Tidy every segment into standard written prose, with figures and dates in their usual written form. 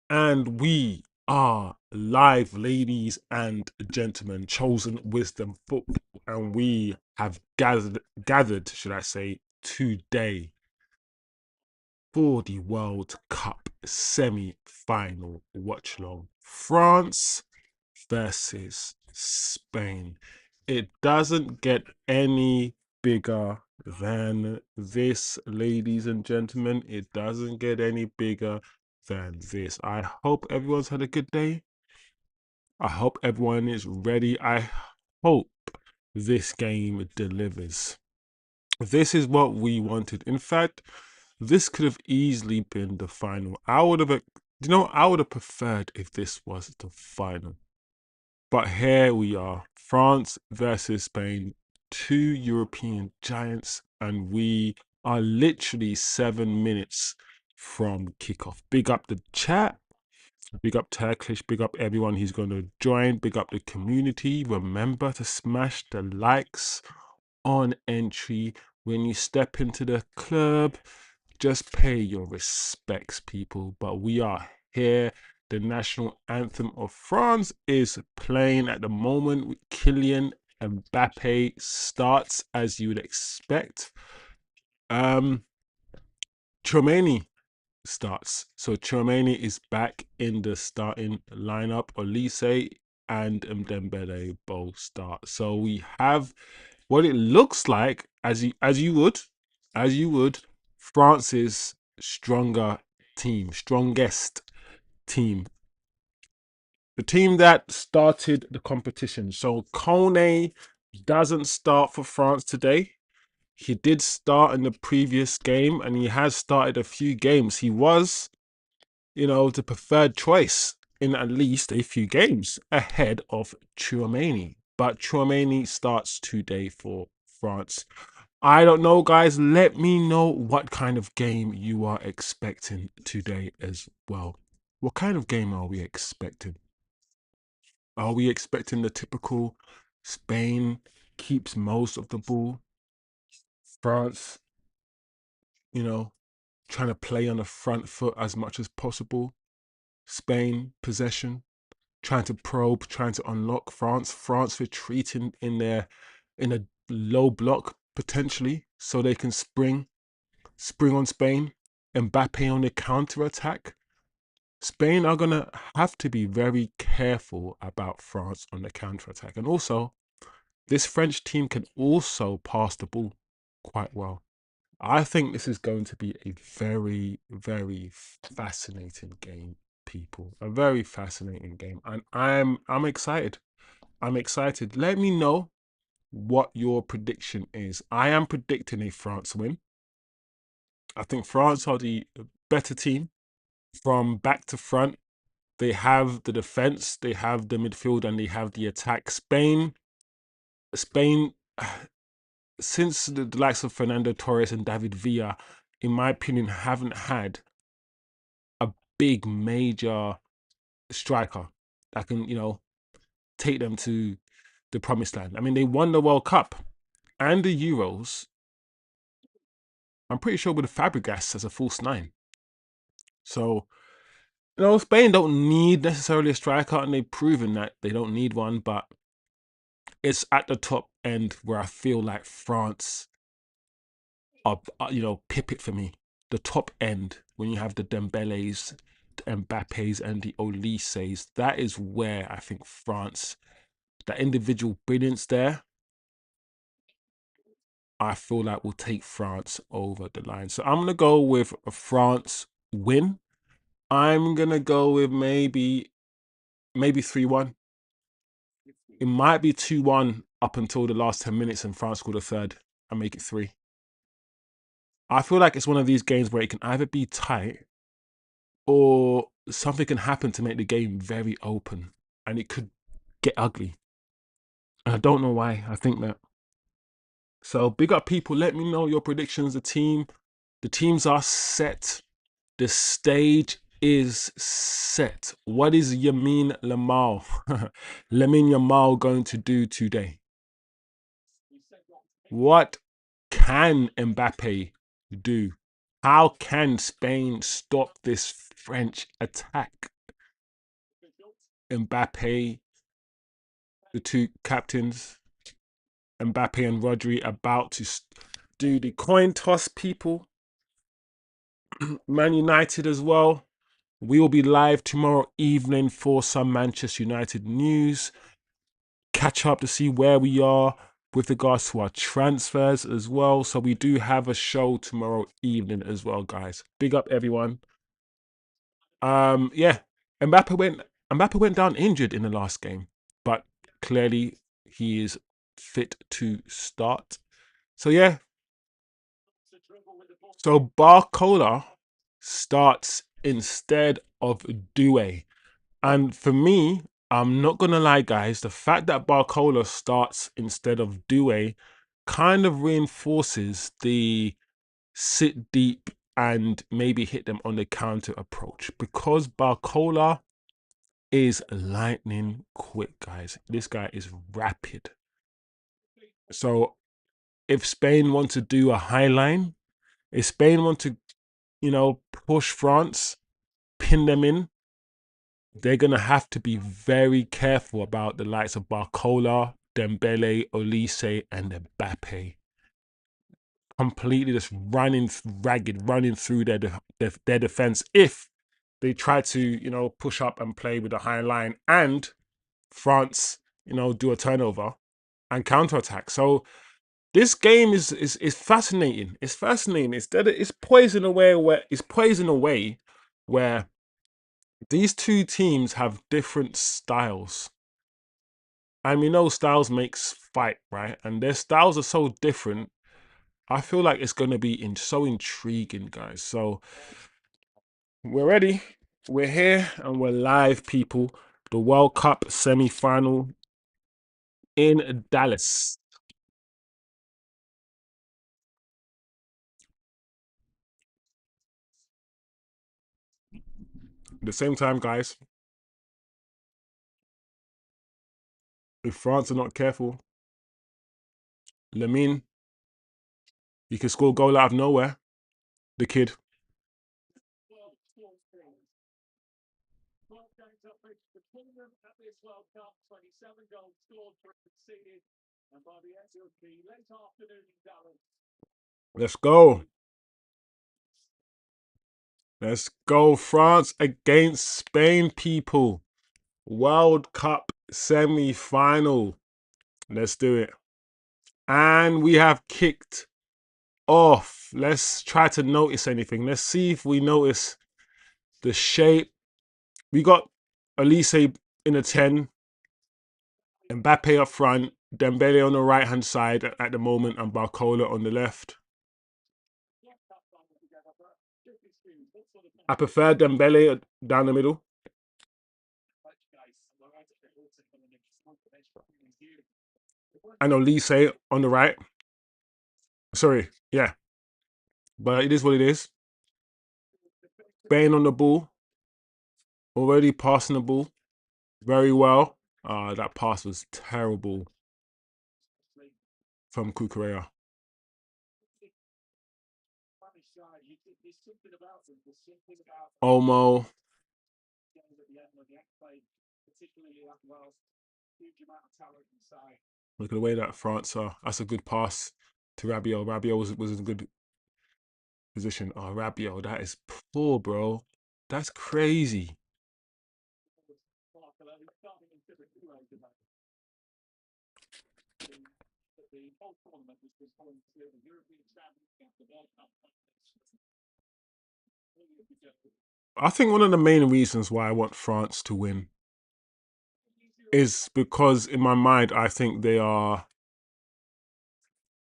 And we are live, ladies and gentlemen, chosen wisdom football, and we have gathered, should I say, today for the World Cup semi-final watch along. France versus Spain. It doesn't get any bigger than this, ladies and gentlemen. It doesn't get any bigger than this. I hope everyone's had a good day. I hope everyone is ready. I hope this game delivers. This is what we wanted. In fact, this could have easily been the final. I would have preferred if this was the final. But here we are, France versus Spain, two European giants, and we are literally 7 minutes from kickoff. Big up the chat, big up Turkish, big up everyone who's going to join, big up the community. Remember to smash the likes on entry when you step into the club. Just pay your respects, people. But we are here. The national anthem of France is playing at the moment. Kylian Mbappe starts as you would expect. Chouameni starts. So Chouameni is back in the starting lineup. Olise and Dembele both start. So we have what it looks like, as you would, France's strongest team, the team that started the competition. So Kone doesn't start for France today. He did start in the previous game, and he has started a few games. He was, the preferred choice in at least a few games ahead of Chouameni. But Chouameni starts today for France. I don't know, guys. Let me know what kind of game you are expecting today as well. What kind of game are we expecting? Are we expecting the typical Spain keeps most of the ball? France, you know, trying to play on the front foot as much as possible. Spain, possession, trying to probe, trying to unlock France. France retreating in a low block potentially, so they can spring on Spain. Mbappe on the counter attack. Spain are gonna have to be very careful about France on the counter attack, and also this French team can also pass the ball quite well. I think this is going to be a very, very fascinating game, people. A very fascinating game, and I'm excited. I'm excited. Let me know what your prediction is. I am predicting a France win. I think France are the better team from back to front. They have the defense, they have the midfield, and they have the attack. Spain, since the likes of Fernando Torres and David Villa, in my opinion, haven't had a big major striker that can, take them to the promised land. I mean, they won the World Cup and the Euros. I'm pretty sure with Fabregas as a false nine. So, Spain don't need necessarily a striker, and they've proven that they don't need one. But it's at the top end where I feel like France are, pip it for me. The top end, when you have the Dembélés, the Mbappés, and the Olises, that is where I think France, that individual brilliance there, I feel like will take France over the line. So I'm gonna go with a France win. I'm gonna go with maybe 3-1. It might be 2-1 up until the last 10 minutes and France scored a third and make it 3. I feel like it's one of these games where it can either be tight or something can happen to make the game very open and it could get ugly. And I don't know why I think that. So big up, people. Let me know your predictions. The teams are set. The stage is set. What is Yamin Lamal, Lamin Yamal going to do today? What can Mbappe do? How can Spain stop this French attack? Mbappe, the two captains, Mbappe and Rodri, about to do the coin toss, people. Man United as well. We will be live tomorrow evening for some Manchester United news. Catch up to see where we are with regards to our transfers as well. So we do have a show tomorrow evening as well, guys. Big up everyone. Yeah. Mbappe went Mbappe went down injured in the last game, but clearly he is fit to start. So yeah. So Barcola starts instead of Due. And for me, I'm not gonna lie, guys, the fact that Barcola starts instead of Due kind of reinforces the sit deep and maybe hit them on the counter approach, because Barcola is lightning quick, guys. This guy is rapid. So if Spain want to do a high line, if Spain want to, push France, pin them in, they're gonna have to be very careful about the likes of Barcola, Dembele, Olise, and Mbappe. Completely just running ragged, running through their defense if they try to, push up and play with a high line, and France, do a turnover and counterattack. So this game is fascinating. It's fascinating. It's poison away where these two teams have different styles. And we know styles makes fight, right? And their styles are so different. I feel like it's going to be so intriguing, guys. So we're ready. We're here and we're live, people. The World Cup semi-final in Dallas. At the same time, guys, if France are not careful, Lamine, he can score a goal out of nowhere. The kid. Let's go. Let's go, France against Spain, people. World Cup semi-final. Let's do it. And we have kicked off. Let's try to notice anything. Let's see if we notice the shape. We got Elise in a 10, Mbappe up front, Dembele on the right-hand side at the moment, and Barcola on the left. I prefer Dembele down the middle. And Elise on the right. Sorry, yeah. But it is what it is. Spain on the ball. Already passing the ball very well. That pass was terrible from Cucurella. Olmo. Look at the way that France are. That's a good pass to Rabiot. Rabiot was in a good position. Oh, Rabiot, that is poor, bro. That's crazy. I think one of the main reasons why I want France to win is because in my mind, I think they are,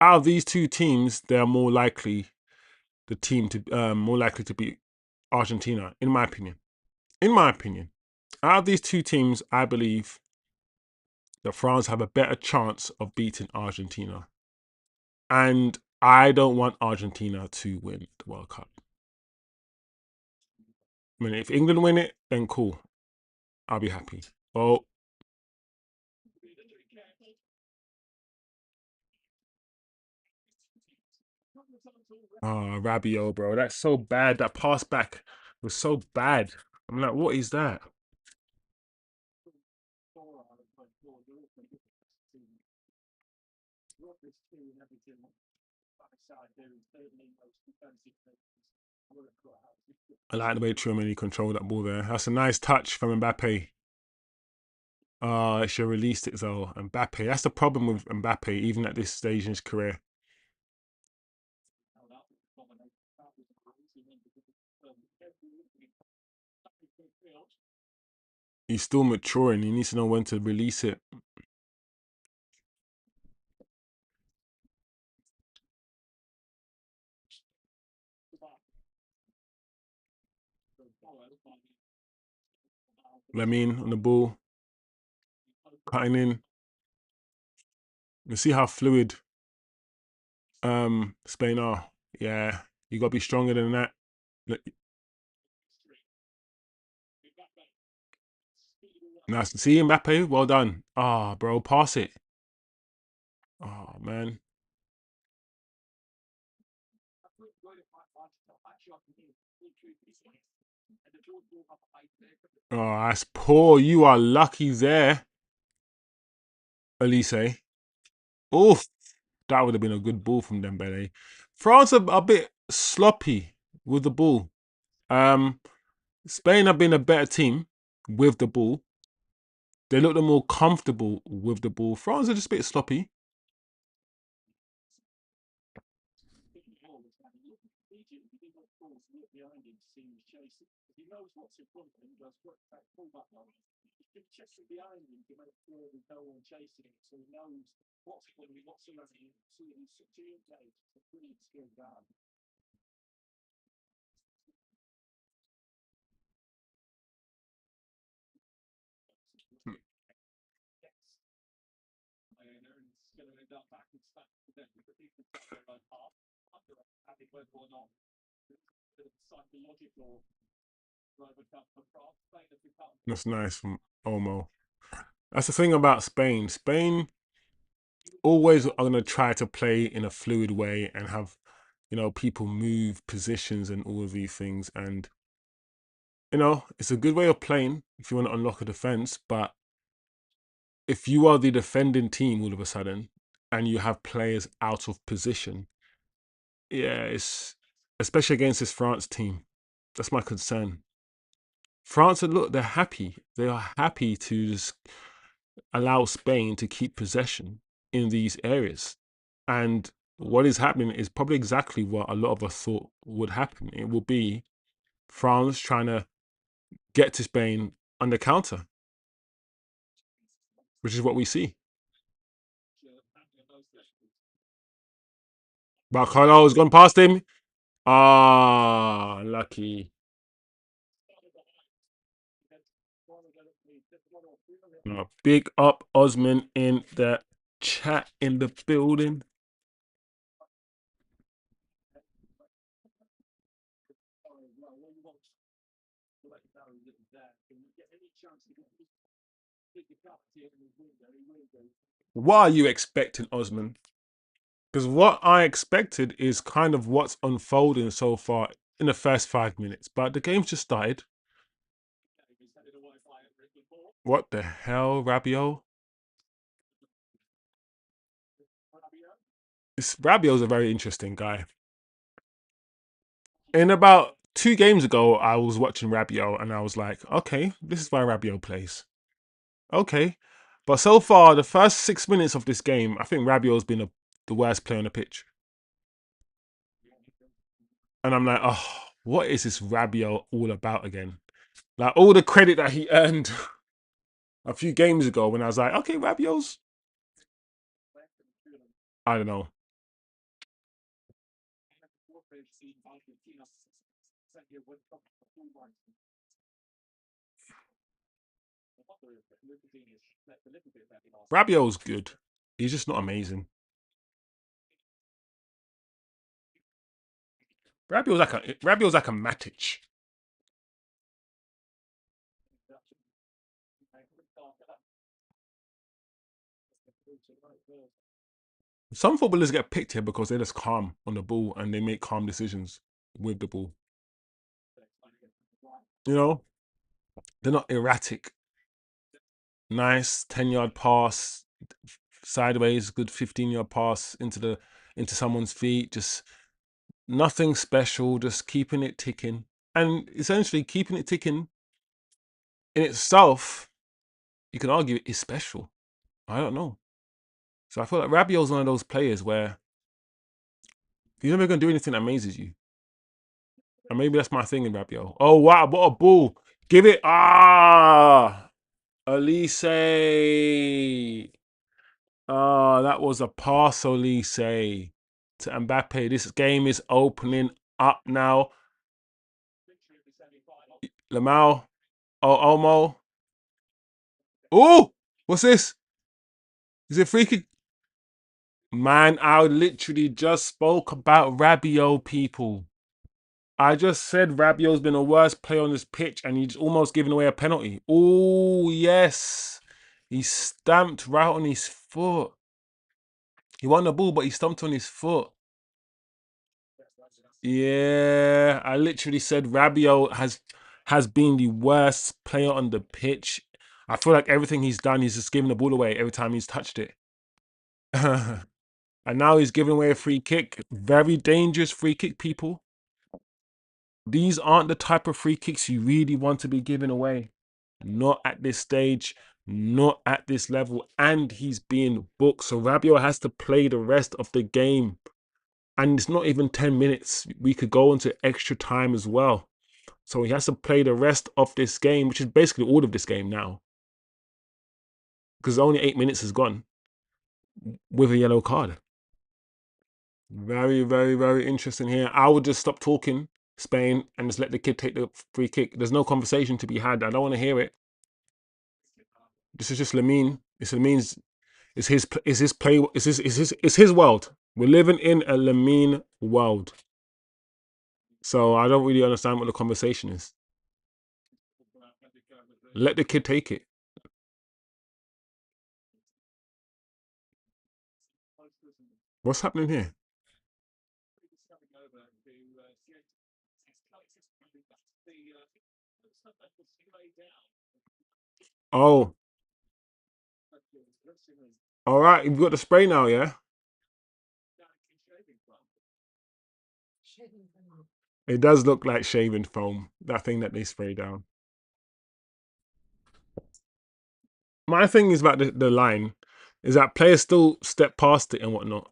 out of these two teams, they are more likely more likely to beat Argentina, in my opinion. In my opinion, out of these two teams, I believe that France have a better chance of beating Argentina. And I don't want Argentina to win the World Cup. I mean, if England win it, then cool. I'll be happy. Oh, Oh, Rabiot, bro. That's so bad. That pass back was so bad. I'm like, what is that? I like the way Tchouaméni controlled that ball there. That's a nice touch from Mbappe. It should have released it though. Mbappe. That's the problem with Mbappe, even at this stage in his career. He's still maturing. He needs to know when to release it. Lemine on the ball, cutting in. You see how fluid Spain are. Yeah, you got to be stronger than that. Nice. See Mbappe, well done. Ah, bro, pass it. Oh man. Oh, that's poor. You are lucky there, Elise. Oof, that would have been a good ball from Dembele. France are a bit sloppy with the ball. Um, Spain have been a better team with the ball. They look the more comfortable with the ball. France are just a bit sloppy. That's nice from Olmo. That's the thing about Spain. Spain always are going to try to play in a fluid way and have, people move positions and all of these things. And, it's a good way of playing if you want to unlock a defense. But if you are the defending team all of a sudden and you have players out of position, yeah, it's especially against this France team. That's my concern. France, look, they're happy. They are happy to just allow Spain to keep possession in these areas. And what is happening is probably exactly what a lot of us thought would happen. It will be France trying to get to Spain under counter, which is what we see. Barcolo has gone past him. Ah, lucky. Big up Osman in the chat in the building. What are you expecting, Osman? Because what I expected is kind of what's unfolding so far in the first 5 minutes. But the game's just started. What the hell, Rabiot? Rabiot's a very interesting guy. In about 2 games ago, I was watching Rabiot and I was like, okay, this is why Rabiot plays. Okay. But so far, the first 6 minutes of this game, I think Rabiot's been the worst player on the pitch. And I'm like, oh, what is this Rabiot all about again? Like all the credit that he earned a few games ago when I was like, okay, Rabiot's, I don't know. Rabiot's good. He's just not amazing. Rabiot's like a Matic. Some footballers get picked here because they're just calm on the ball and they make calm decisions with the ball. You know, they're not erratic. Nice 10-yard pass sideways, good 15-yard pass into someone's feet. Just nothing special. Just keeping it ticking, and essentially keeping it ticking in itself, you can argue is special. I don't know. So I feel like Rabiot's one of those players where you're never gonna do anything that amazes you. And maybe that's my thing in Rabiot. Oh wow, what a ball. Give it. Ah, Elise. Ah, that was a pass, Elise, to Mbappe. This game is opening up now. Lamau. Oh, Omo. Oh, what's this? Is it free kick? Man, I literally just spoke about Rabiot, people. I just said Rabiot's been the worst player on this pitch and he's almost giving away a penalty. Oh, yes. He stamped right on his foot. He won the ball, but he stumped on his foot. Yeah, I literally said Rabiot has been the worst player on the pitch. I feel like everything he's done, he's just giving the ball away every time he's touched it. And now he's giving away a free kick. Very dangerous free kick, people. These aren't the type of free kicks you really want to be giving away. Not at this stage, not at this level. And he's being booked. So Rabiot has to play the rest of the game. And it's not even 10 minutes. We could go into extra time as well. So he has to play the rest of this game, which is basically all of this game now. Because only 8 minutes is gone with a yellow card. Very, very, very interesting here. I would just stop talking Spain and just let the kid take the free kick. There's no conversation to be had. I don't want to hear it. This is just Lamine. It's Lamine's. It's his play. It's his world. We're living in a Lamine world. So I don't really understand what the conversation is. Let the kid take it. What's happening here? Oh, all right. You've got the spray now, yeah? It does look like shaving foam, that thing that they spray down. My thing is about the line is that players still step past it and whatnot,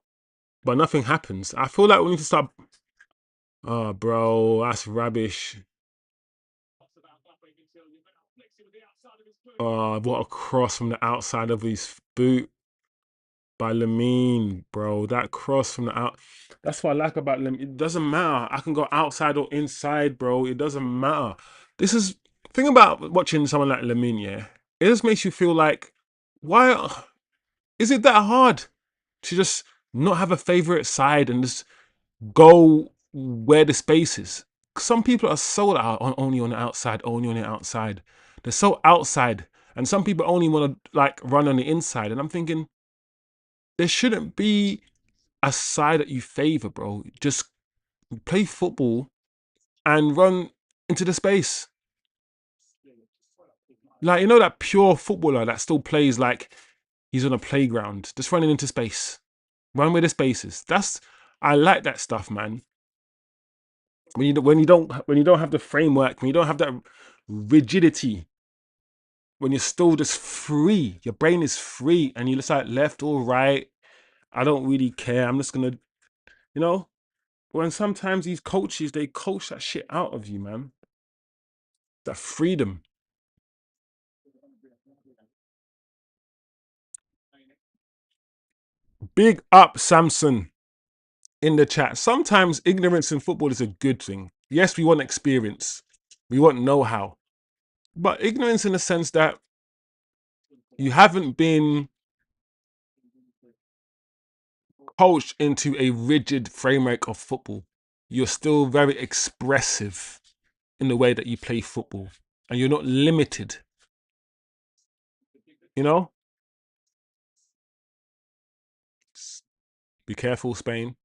but nothing happens. I feel like we need to start. Oh, bro, that's rubbish. Oh, what a cross from the outside of his boot by Lamine, bro. That cross from the out. That's what I like about Lamine. It doesn't matter. I can go outside or inside, bro. It doesn't matter. This is thing about watching someone like Lamine, yeah. It just makes you feel like, why is it that hard to just not have a favorite side and just go where the space is? Some people are so out only on the outside, only on the outside. They're so outside, and some people only want to like run on the inside. And I'm thinking there shouldn't be a side that you favor, bro. Just play football and run into the space. Like, you know, that pure footballer that still plays like he's on a playground, just running into space. Run where the space is. I like that stuff, man. When you don't have the framework, when you don't have that rigidity, when you're still just free, your brain is free, and you decide left or right. I don't really care. I'm just gonna, you know. When sometimes these coaches they coach that shit out of you, man. That freedom. Big up, Samson, in the chat. Sometimes ignorance in football is a good thing. Yes, we want experience, we want know-how, but ignorance in the sense that you haven't been coached into a rigid framework of football. You're still very expressive in the way that you play football, and you're not limited. You know, Be careful, Spain.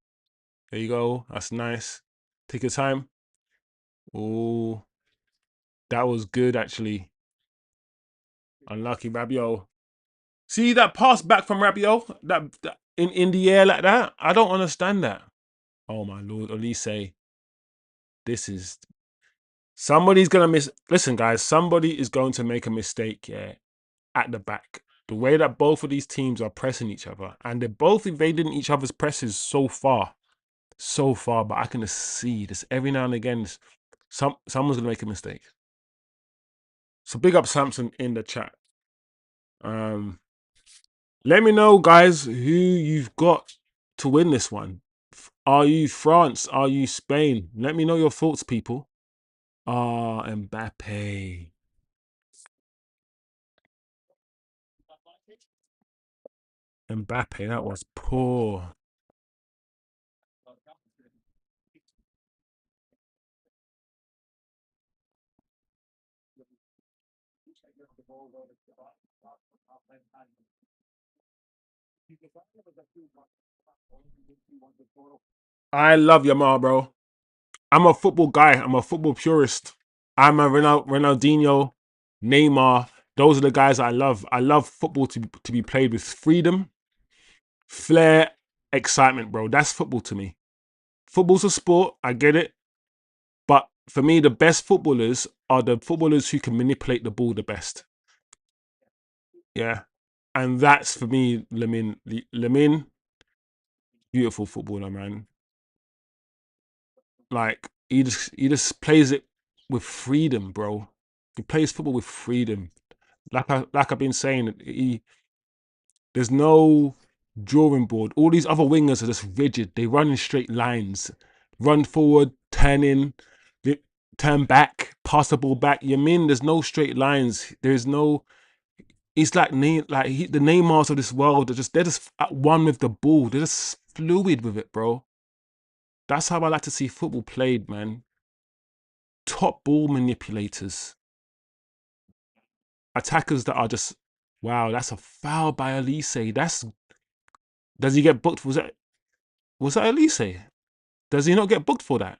There you go. That's nice. Take your time. Oh, that was good actually. Unlucky Rabiot. See that pass back from Rabiot? That in the air like that? I don't understand that. Oh my lord, Elise. This is somebody's gonna miss. Listen, guys, somebody is going to make a mistake, yeah, at the back. The way that both of these teams are pressing each other, and they're both evading each other's presses so far. But I can just see this every now and again. Someone's gonna make a mistake. So big up Samson in the chat. Um, Let me know, guys, who you've got to win this one. Are you France? Are you Spain? Let me know your thoughts, people. Mbappe. Mbappe, that was poor. I love Yamal, bro. I'm a football guy. I'm a football purist. I'm a Ronaldinho, Neymar. Those are the guys I love. I love football to be played with freedom, flair, excitement, bro. That's football to me. Football's a sport. I get it. But for me, the best footballers are the footballers who can manipulate the ball the best. Yeah. And that's for me, Lamine. Lamine, beautiful footballer, man. Like he just plays it with freedom, bro. He plays football with freedom. Like I've been saying, there's no drawing board. All these other wingers are just rigid. They run in straight lines, run forward, turn in, turn back, pass the ball back. You mean there's no straight lines? There's no. It's like the Neymars of this world. They're just at one with the ball. They're just fluid with it, bro. That's how I like to see football played, man. Top ball manipulators, attackers that are just wow. That's a foul by Elise. Does he get booked? Was that Elise? Does he not get booked for that?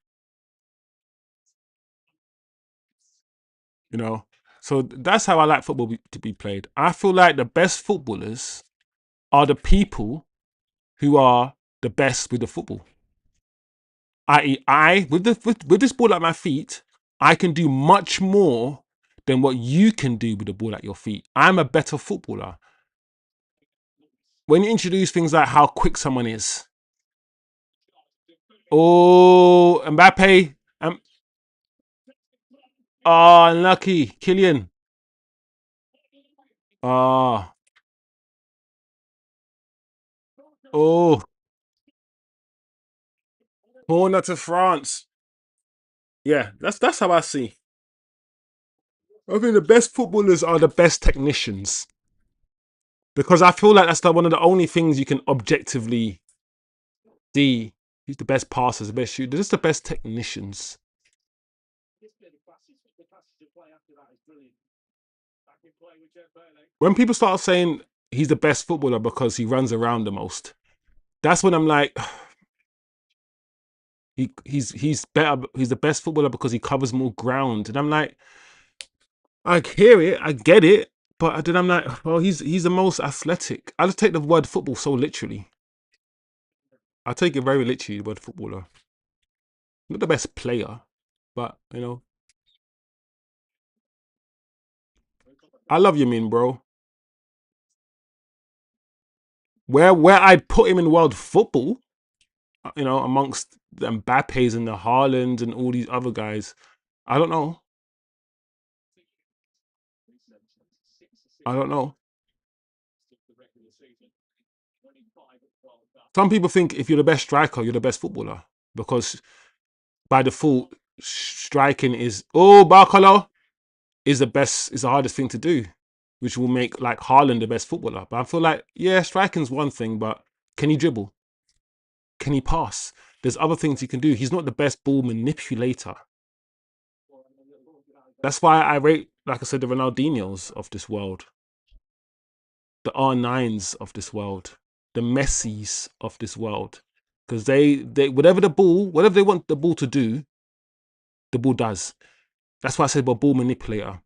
You know. So that's how I like football to be played. I feel like the best footballers are the people who are the best with the football. I.e., with this ball at my feet, I can do much more than what you can do with the ball at your feet. I'm a better footballer. When you introduce things like how quick someone is, oh Mbappe, unlucky, Kylian, ah, oh, corner to France. Yeah, that's how I see. I think the best footballers are the best technicians because I feel like that's one of the only things you can objectively see. Who's the best passers, the best shooters? They're just the best technicians. When people start saying he's the best footballer because he runs around the most, that's when I'm like, he's better. He's the best footballer because he covers more ground, and I'm like, I hear it, I get it, but then I'm like, well, he's the most athletic. I just take the word football so literally. I take it very literally. The word footballer, not the best player, but I love you, mean bro. Where I'd put him in world football, amongst the Mbappes and the Haalands and all these other guys, I don't know. I don't know. Some people think if you're the best striker, you're the best footballer because by default, striking is Barcala is the hardest thing to do, which will make like Haaland the best footballer. But I feel like yeah, striking's one thing, but can he dribble? Can he pass? There's other things he can do. He's not the best ball manipulator. That's why I rate, like I said, the Ronaldinhos of this world, the R9s of this world. the Messis of this world, because they whatever they want the ball to do, the ball does. That's why I said about ball manipulator.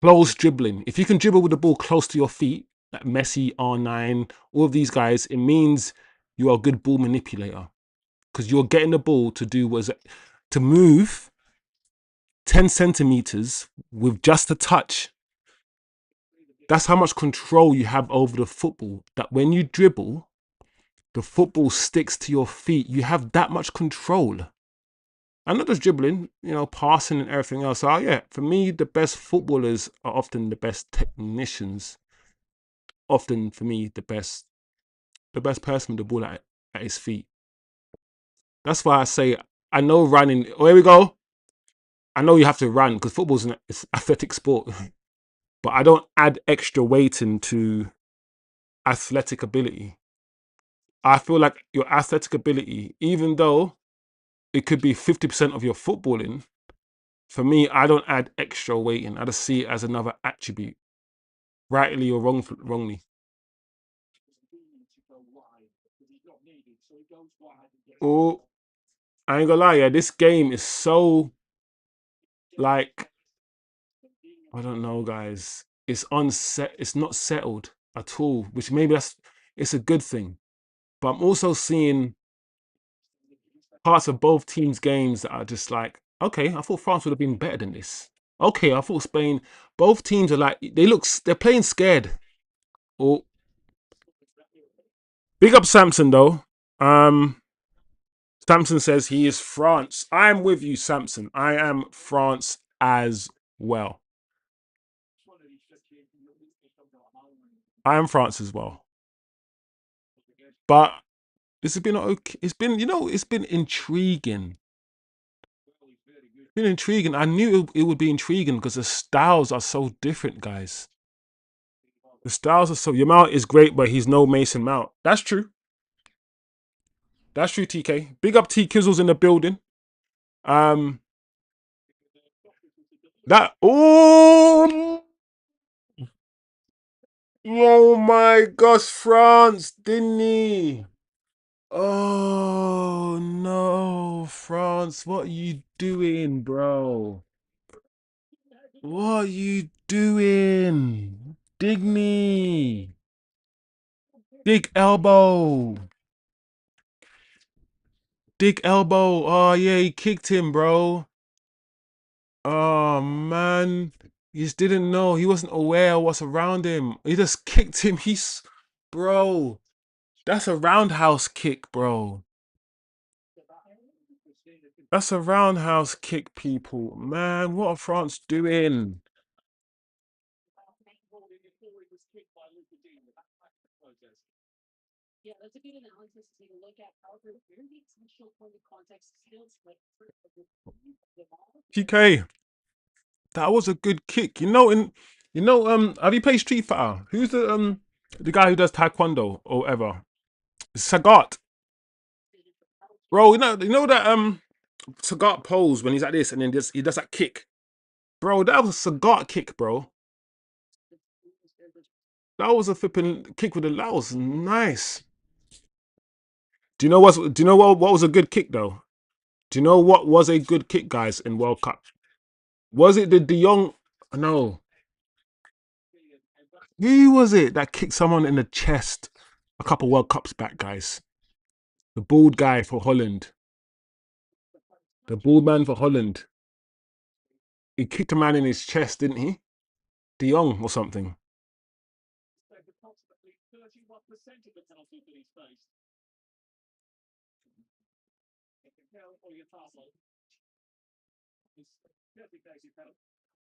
Close dribbling. If you can dribble with the ball close to your feet, like Messi, R9, all of these guys, it means you are a good ball manipulator because you're getting the ball to do was to move 10 centimeters with just a touch. That's how much control you have over the football. That when you dribble, the football sticks to your feet. You have that much control. And not just dribbling, passing and everything else. So yeah, for me, the best footballers are often the best technicians. Often for me, the best person with the ball at his feet. That's why I say I know running. Oh, here we go. I know you have to run because football's an athletic sport, but I don't add extra weight into athletic ability. I feel like your athletic ability, even though it could be 50% of your footballing, for me, I don't add extra weight in. I just see it as another attribute, rightly or wrongly. Oh, I ain't gonna lie, yeah, this game is so like I don't know, guys. It's unset. It's not settled at all, which maybe it's a good thing. But I'm also seeing parts of both teams' games that are just like, okay, I thought France would have been better than this. Okay, I thought Spain. Both teams are like they're playing scared. Oh, big up Samson though. Um, Samson says he is France. I'm with you, Samson. I am France as well. I am France as well. But this has been okay. It's been, it's been intriguing. Been intriguing. I knew it would be intriguing because the styles are so different, guys. The styles are so. Your Mount is great, but he's no Mason Mount. That's true. That's true, TK. Big up T Kizzles in the building. Um, that. Oh my gosh, France, didn't he? Oh no, France, what are you doing, bro? What are you doing? Digny. Dig elbow. Dig elbow. Oh yeah, he kicked him, bro. Oh man. He just didn't know. He wasn't aware of what's around him. He just kicked him. Bro. That's a roundhouse kick, bro. That's a roundhouse kick, people. Man, what are France doing? TK, that was a good kick. Have you played Street Fighter? Who's the guy who does Taekwondo or whatever? Sagat. Bro, you know that Sagat pose when he's like this and then he does that kick. Bro, that was a Sagat kick, bro. That was a flipping kick with the that was nice. Do you know what was a good kick though? Do you know what was a good kick, guys, in World Cup? Was it the De Jong? No. Who was it that kicked someone in the chest a couple World Cups back, guys? The bald guy for Holland. The bald man for Holland. He kicked a man in his chest, didn't he? De Jong or something.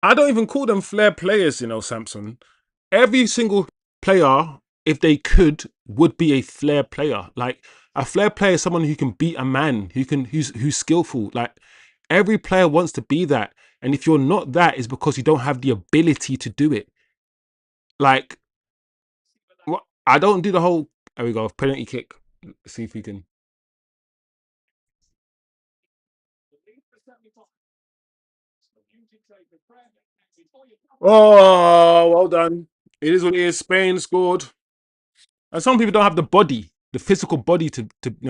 I don't even call them flair players, Samson. Every single player, if they could, would be a flair player. Like a flair player is someone who can beat a man, who's skillful. Like every player wants to be that. And if you're not that, it's because you don't have the ability to do it. Like I don't do the whole there we go, penalty kick. Let's see if we can. Oh, well done. It is what it is. Spain scored. And some people don't have the body, the physical body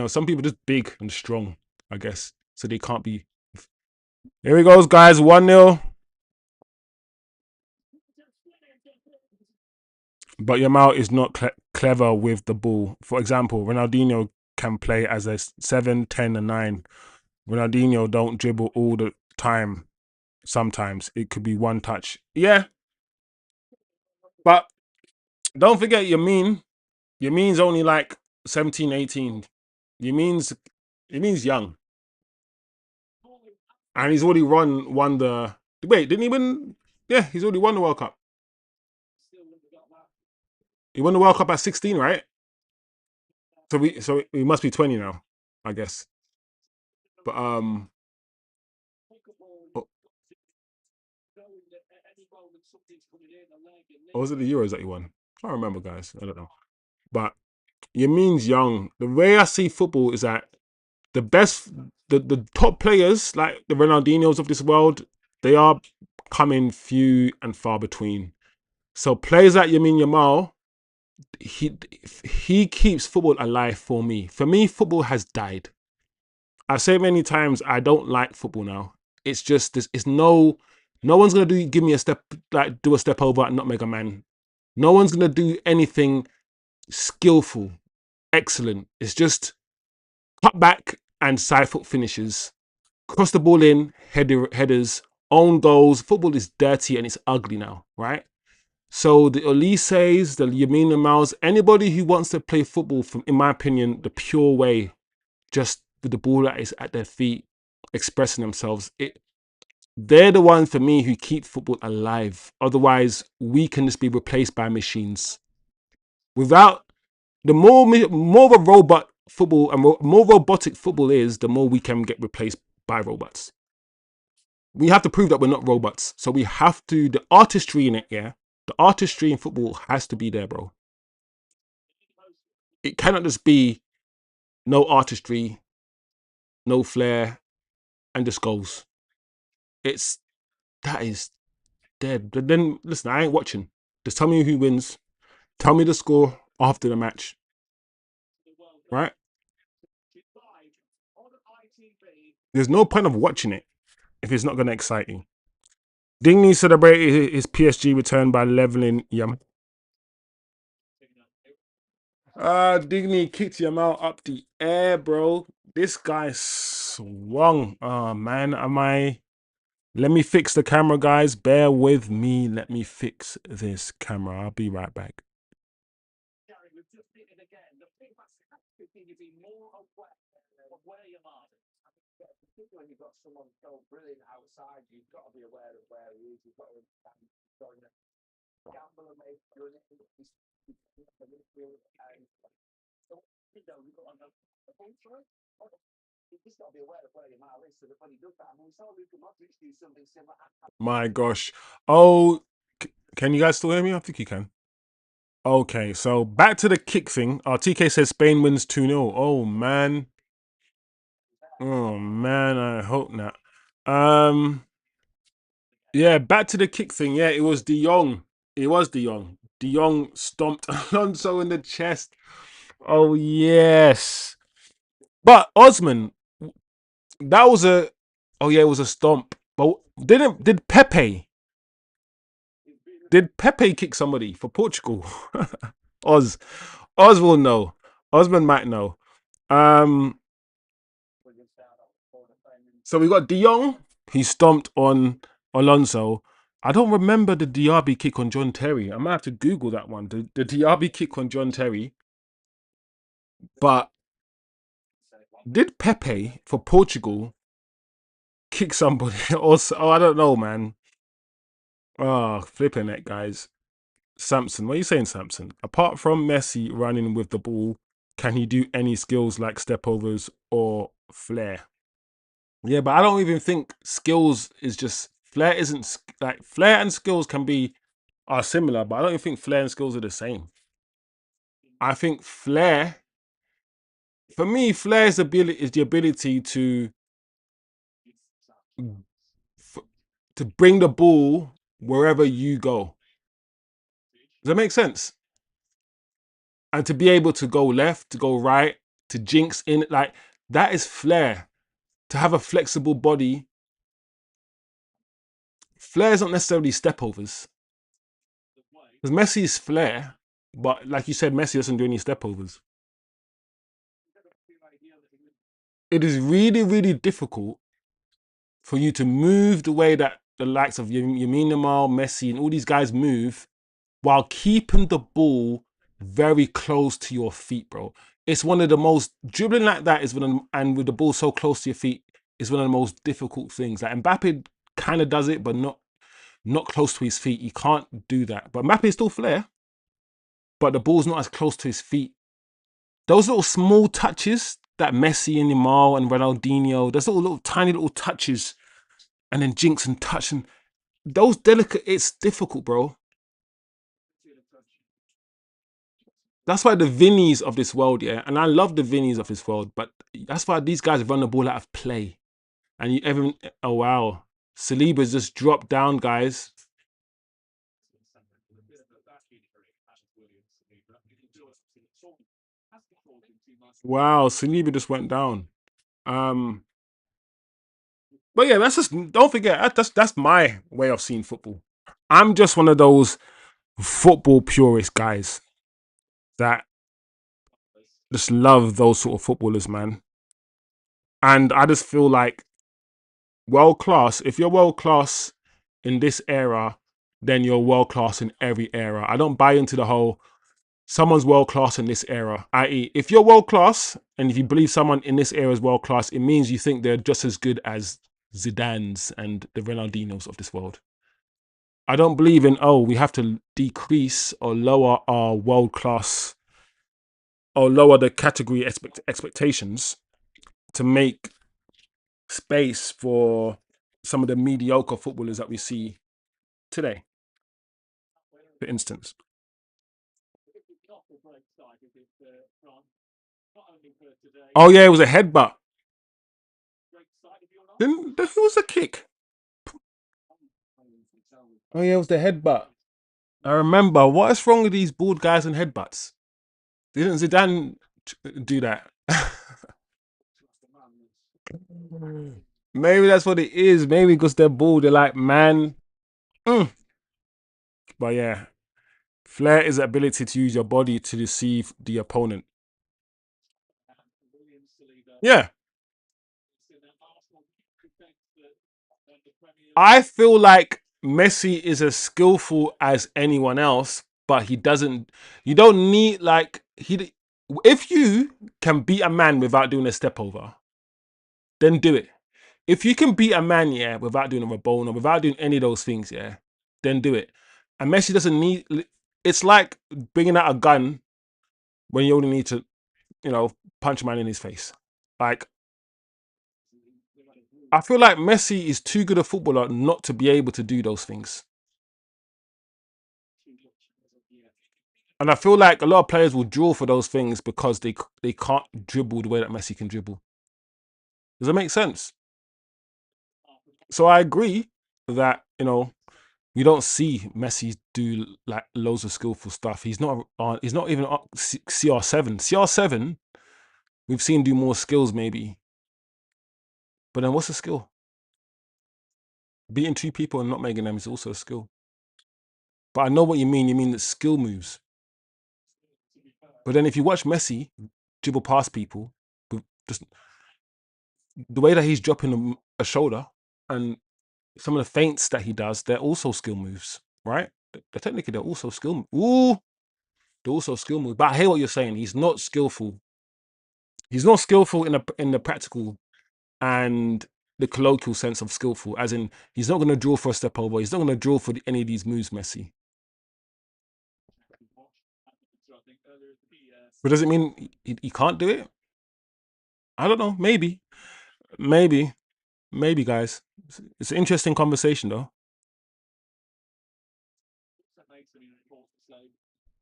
some people just big and strong, I guess. So they can't be. Here we goes, guys. 1-0. But Yamal is not clever with the ball. For example, Ronaldinho can play as a 7, 10, and 9. Ronaldinho don't dribble all the time. Sometimes it could be one touch. Yeah, but don't forget Yamin's only like 17, 18. Yamin's young. And he's already won the wait, didn't he win? Yeah, he's already won the World Cup. He won the World Cup at 16, right? So he must be 20 now, I guess. But oh, or was it the Euros that he won? I can't remember, guys. I don't know. But Yamin's young. The way I see football is that the best, the top players like the Ronaldinhos of this world, they are coming few and far between. So players like Yamin Yamal, he he keeps football alive for me. For me, football has died. I've said many times I don't like football now. It's just this. It's no one's gonna give me a step like do a step over and not make a man. No one's gonna do anything skillful, excellent. It's just cut back and side foot finishes, cross the ball in, headers, own goals. Football is dirty and it's ugly now, right? So the Elises, the Yamin Lamals, anybody who wants to play football, from, in my opinion, the pure way, just with the ball that is at their feet, expressing themselves, they're the ones for me who keep football alive. Otherwise, we can just be replaced by machines. Without the more of a robot football and more robotic football is, the more we can get replaced by robots. We have to prove that we're not robots. So we have to, the artistry in it, yeah. The artistry in football has to be there, bro. It cannot just be no artistry, no flair, and just goals. It's that is dead. But then listen, I ain't watching. Just tell me who wins. Tell me the score after the match, right? There's no point of watching it if it's not going to excite you. Dingley celebrated his PSG return by leveling Yam. Dingley kicked Yamal up the air, bro. This guy swung. Oh man, am I? Let me fix the camera, guys. Bear with me. Let me fix this camera. I'll be right back. My gosh. Oh, can you guys still hear me? I think you can. Okay, so back to the kick thing. TK says Spain wins 2-0. Oh man. Oh man, I hope not. Um yeah, back to the kick thing. Yeah, it was De Jong. It was De Jong. De Jong stomped Alonso in the chest. Oh yes. But Osman, that was a oh yeah, it was a stomp. But did Pepe kick somebody for Portugal? Oz. Oz will know. Osman might know. Um so we got De Jong. He stomped on Alonso. I don't remember the Diaby kick on John Terry. I might have to Google that one. The Diaby kick on John Terry. But did Pepe for Portugal kick somebody? Also, oh, I don't know, man. Oh, flipping it, guys. Samson, what are you saying, Samson? Apart from Messi running with the ball, can he do any skills like stepovers or flair? Yeah, but I don't even think skills is just flair. Isn't like flair and skills can be are similar, but I don't even think flair and skills are the same. I think flair, for me, flair is the ability f- to bring the ball wherever you go. Does that make sense? And to be able to go left, to go right, to jinx in, like, that is flair. To have a flexible body, flair is not necessarily stepovers. Because Messi is flair, but like you said, Messi doesn't do any stepovers. It is really, really difficult for you to move the way that the likes of Yamin Yamal, Messi, and all these guys move while keeping the ball very close to your feet, bro. It's one of the most dribbling like that is and with the ball so close to your feet is one of the most difficult things. Like Mbappe kind of does it, but not close to his feet. He can't do that. But Mbappe is still flair, but the ball's not as close to his feet. Those little small touches that Messi and Yamal and Ronaldinho, those little tiny little touches, and then jinx and touch and those delicate. It's difficult, bro. That's why the Vinnies of this world, yeah, and I love the Vinnies of this world, but that's why these guys run the ball out of play. And you ever, oh wow, Saliba's just dropped down, guys. Wow, Saliba just went down. Um, but yeah, that's just don't forget that's my way of seeing football. I'm just one of those football purist guys that just love those sort of footballers, man. And I just feel like world class. If you're world class in this era, then you're world class in every era. I don't buy into the whole someone's world class in this era. I.e., if you're world class and if you believe someone in this era is world class, it means you think they're just as good as Zidane's and the Ronaldinos of this world. I don't believe in, oh, we have to decrease or lower our world class or lower the category expectations to make space for some of the mediocre footballers that we see today, for instance. Oh yeah, it was a headbutt. Then who was the kick? Oh yeah, it was the headbutt. I remember. What is wrong with these bald guys and headbutts? Didn't Zidane do that? Maybe that's what it is. Maybe because they're bald, they're like, man. Mm. But yeah, flair is the ability to use your body to deceive the opponent. Yeah, I feel like Messi is as skillful as anyone else, but he doesn't. You don't need like he. If you can beat a man without doing a step over, then do it. If you can beat a man, yeah, without doing a Rabona, without doing any of those things, yeah, then do it. And Messi doesn't need. It's like bringing out a gun when you only need to, punch a man in his face. Like I feel like Messi is too good a footballer not to be able to do those things. And I feel like a lot of players will draw for those things because they can't dribble the way that Messi can dribble. Does that make sense? So I agree that you don't see Messi do like loads of skillful stuff. He's not on. He's not even on CR7. CR7 we've seen do more skills maybe, but then what's the skill? Beating two people and not making them is also a skill. But I know what you mean. You mean the skill moves. But then if you watch Messi dribble past people, with just the way that he's dropping a shoulder and some of the feints that he does, they're also skill moves, right? They're also skill. Ooh, they're also skill moves. But I hear what you're saying. He's not skillful. He's not skillful in the practical and the colloquial sense of skillful, as in he's not going to draw for a step over. He's not going to draw for any of these moves, Messi. But does it mean he can't do it? I don't know. Maybe, maybe, guys. It's an interesting conversation, though.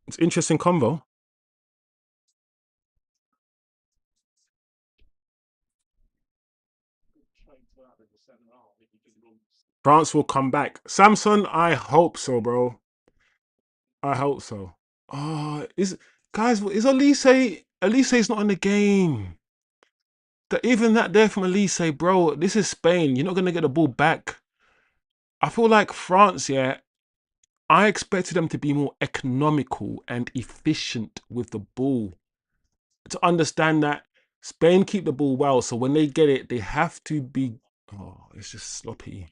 It's interesting convo. France will come back. Samson, I hope so, bro. I hope so. Oh, is Guys, is Elise's not in the game. Even that there from Elise, bro, this is Spain. You're not gonna get the ball back. I feel like France, yeah, I expected them to be more economical and efficient with the ball. To understand that Spain keep the ball well, so when they get it, they have to be. Oh, it's just sloppy.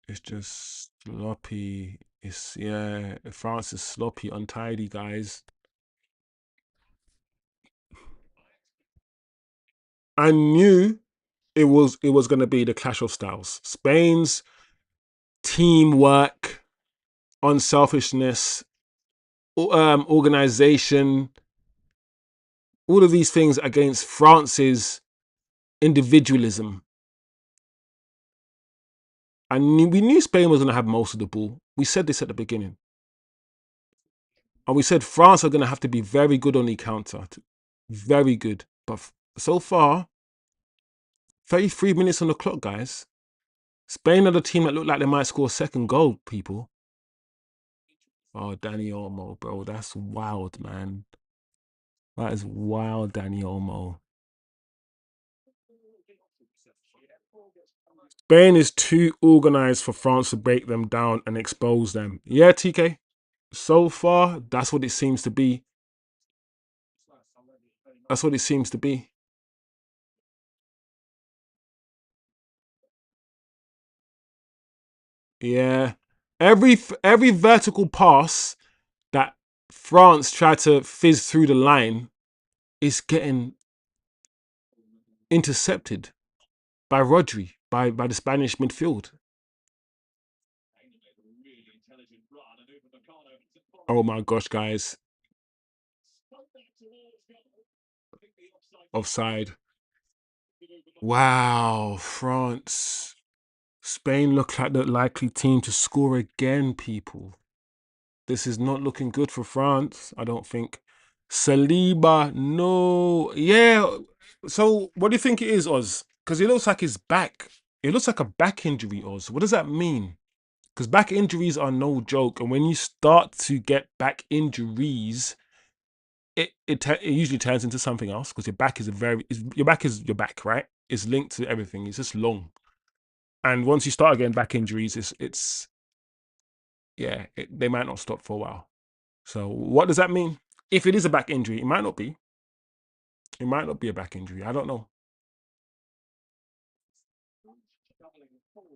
It's just sloppy. It's yeah. France is sloppy, untidy, guys. I knew it was going to be the clash of styles. Spain's teamwork, unselfishness, organization, all of these things against France's individualism. We knew Spain was going to have most of the ball. We said this at the beginning. And we said France are going to have to be very good on the counter. Very good. But so far, 33 minutes on the clock, guys. Spain are the team that look like they might score a second goal, people. Oh, Danny Olmo, bro. That's wild, man. That is wild, Danny Olmo. Spain is too organized for France to break them down and expose them. Yeah, TK. So far, that's what it seems to be. That's what it seems to be. Yeah. Every vertical pass that France tried to fizz through the line is getting intercepted by Rodri, by the Spanish midfield. Oh my gosh, guys. Offside. Wow, France. Spain look like the likely team to score again, people. This is not looking good for France, I don't think. Saliba, no. Yeah. So, what do you think it is, Oz? Because it looks like his back. It looks like a back injury, Oz. What does that mean? Because back injuries are no joke. And when you start to get back injuries, it usually turns into something else because your back is your back, right? It's linked to everything. It's just long. And once you start getting back injuries, it's yeah, they might not stop for a while. So what does that mean? If it is a back injury, it might not be. It might not be a back injury. I don't know.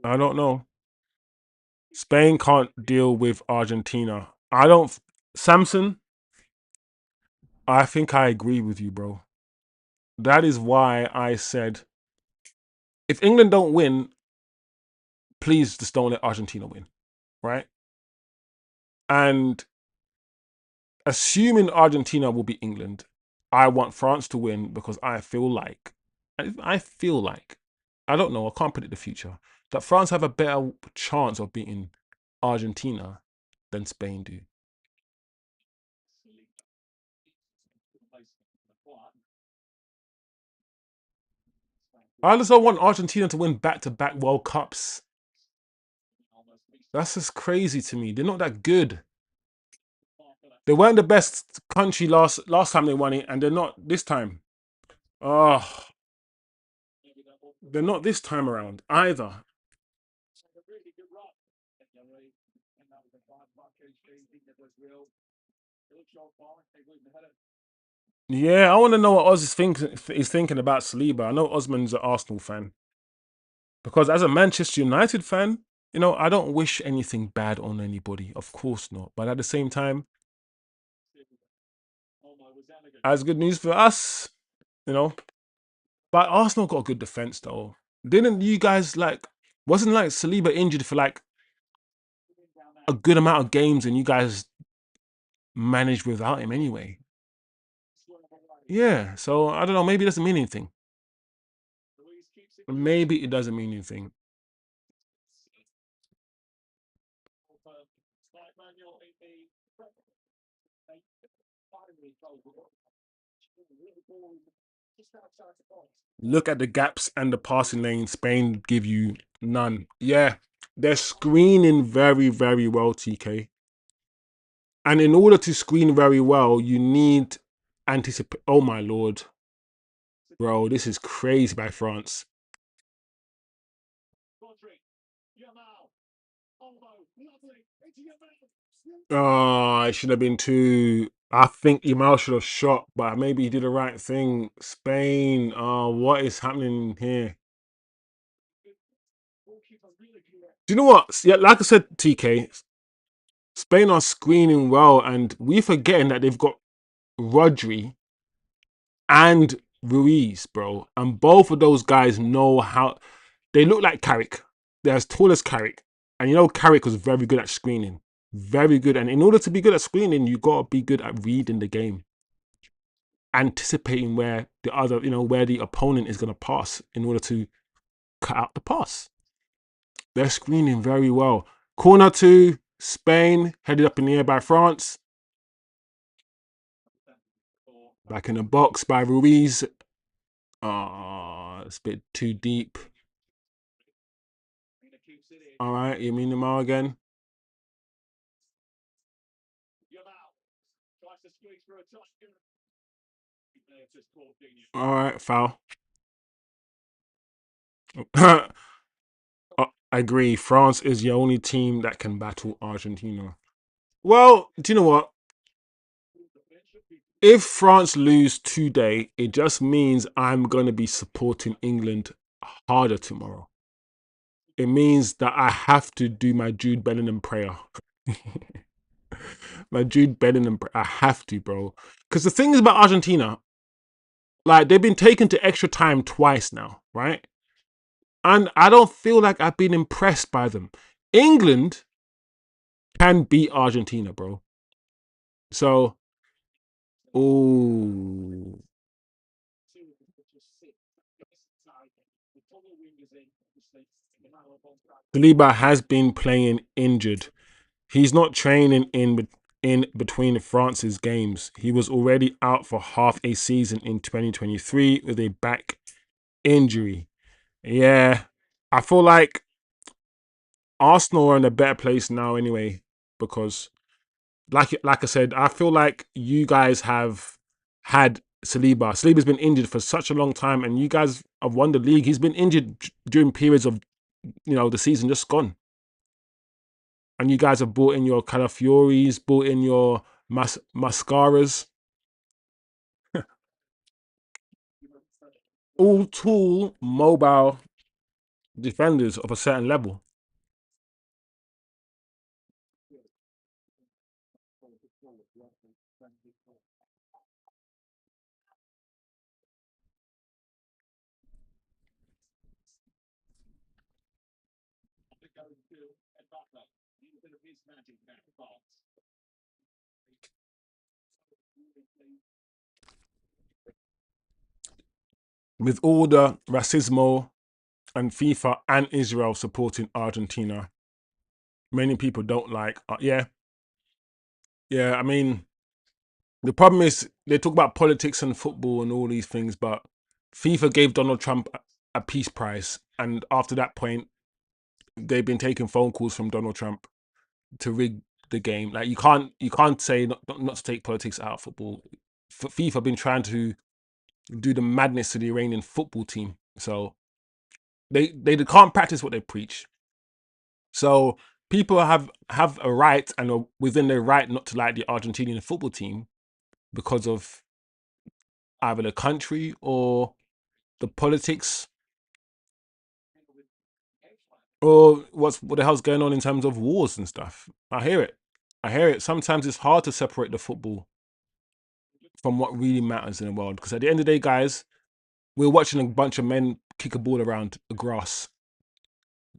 I don't know. Spain can't deal with Argentina. I don't. Samson, I think I agree with you, bro. That is why I said if England don't win, please just don't let Argentina win, right? And assuming Argentina will be England, I want France to win because I feel like, I don't know, I can't predict the future, that France have a better chance of beating Argentina than Spain do. I also want Argentina to win back-to-back World Cups. That's just crazy to me. They're not that good. They weren't the best country last time they won it, and they're not this time. Oh, they're not this time around either. Yeah, I want to know what Oz is thinking about Saliba. I know Osman's an Arsenal fan because as a Manchester United fan, I don't wish anything bad on anybody. Of course not. But at the same time, as good news for us, you know. But Arsenal got a good defense though. Didn't you guys Wasn't like Saliba injured for like a good amount of games, and you guys managed without him anyway? Yeah. So I don't know. Maybe it doesn't mean anything. Maybe it doesn't mean anything. Look at the gaps and the passing lane. Spain give you none. Yeah, they're screening very, very well, TK. And in order to screen very well, you need anticipate. Oh my lord, bro, this is crazy by France. Oh, it should have been two. I think Yamal should have shot, but maybe he did the right thing. Spain, what is happening here? Do you know what? Yeah, like I said, TK, Spain are screening well, and we forgetting that they've got Rodri and Ruiz, bro. And both of those guys know how they look like Carrick. They're as tall as Carrick. And you know Carrick was very good at screening. Very good. And in order to be good at screening, you gotta be good at reading the game. Anticipating where the other, where the opponent is gonna pass in order to cut out the pass. They're screening very well. Corner to Spain, headed up in the air by France. Back in the box by Ruiz. It's a bit too deep. All right, you mean Lamar again? All right, foul. I agree. France is the only team that can battle Argentina. Well, do you know what? If France lose today, it just means I'm going to be supporting England harder tomorrow. It means that I have to do my Jude Bellingham prayer. My Jude Bellingham, I have to, bro. Because the thing is about Argentina, like they've been taken to extra time twice now, right? And I don't feel like I've been impressed by them. England can beat Argentina, bro. So, oh, Saliba has been playing injured. He's not training in between France's games. He was already out for half a season in 2023 with a back injury. Yeah, I feel like Arsenal are in a better place now anyway because like I said, I feel like you guys have had Saliba. Saliba's been injured for such a long time, and you guys have won the league. He's been injured during periods of the season just gone, and you guys have brought in your Calafioris, brought in your Mascaras, all tall, mobile defenders of a certain level. With all the racismo and FIFA and Israel supporting Argentina, many people don't like. Yeah, yeah. I mean, the problem is they talk about politics and football and all these things, but FIFA gave Donald Trump a peace prize, and after that point, they've been taking phone calls from Donald Trump to rig the game. Like you can't say not to take politics out of football. FIFA been trying to do the madness to the Iranian football team, so they can't practice what they preach. So people have a right and are within their right not to like the Argentinian football team because of either the country or the politics or what the hell's going on in terms of wars and stuff. I hear it. I hear it. Sometimes it's hard to separate the football from what really matters in the world. Because at the end of the day, guys, we're watching a bunch of men kick a ball around the grass.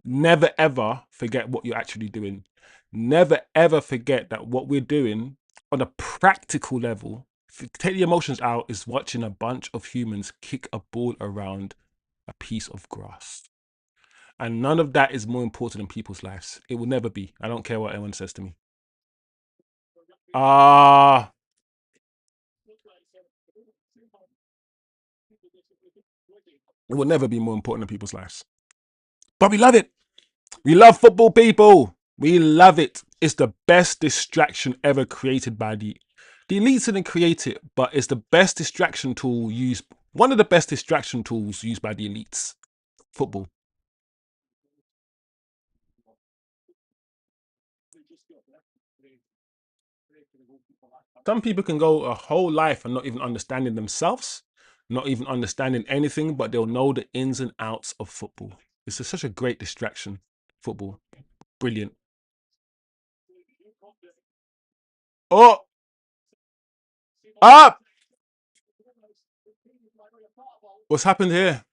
Never ever forget what you're actually doing. Never ever forget that what we're doing on a practical level, if you take the emotions out, is watching a bunch of humans kick a ball around a piece of grass. And none of that is more important in people's lives. It will never be. I don't care what anyone says to me. Ah, it will never be more important in people's lives. But we love it. We love football, people. We love it. It's the best distraction ever created by the elites didn't create it, but it's the best distraction tool used. One of the best distraction tools used by the elites. Football. Some people can go a whole life and not even understanding themselves, not even understanding anything, but they'll know the ins and outs of football. Such a great distraction. Football. Brilliant. Oh, up! What's happened here?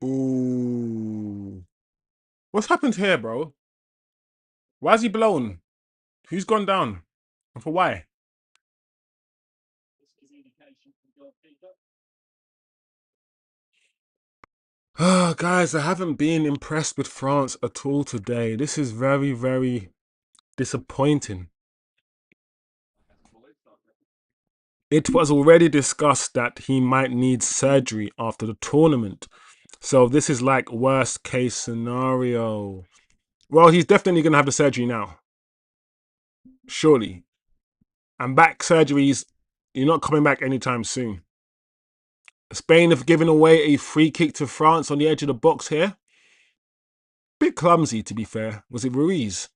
Ooh. What's happened here, bro? Why is he blown? Who's gone down? And for why? Ah, guys, I haven't been impressed with France at all today. This is very, very disappointing. It was already discussed that he might need surgery after the tournament. So this is like worst case scenario. Well, he's definitely going to have the surgery now. Surely. And back surgeries, you're not coming back anytime soon. Spain have given away a free kick to France on the edge of the box here. Bit clumsy, to be fair. Was it Ruiz?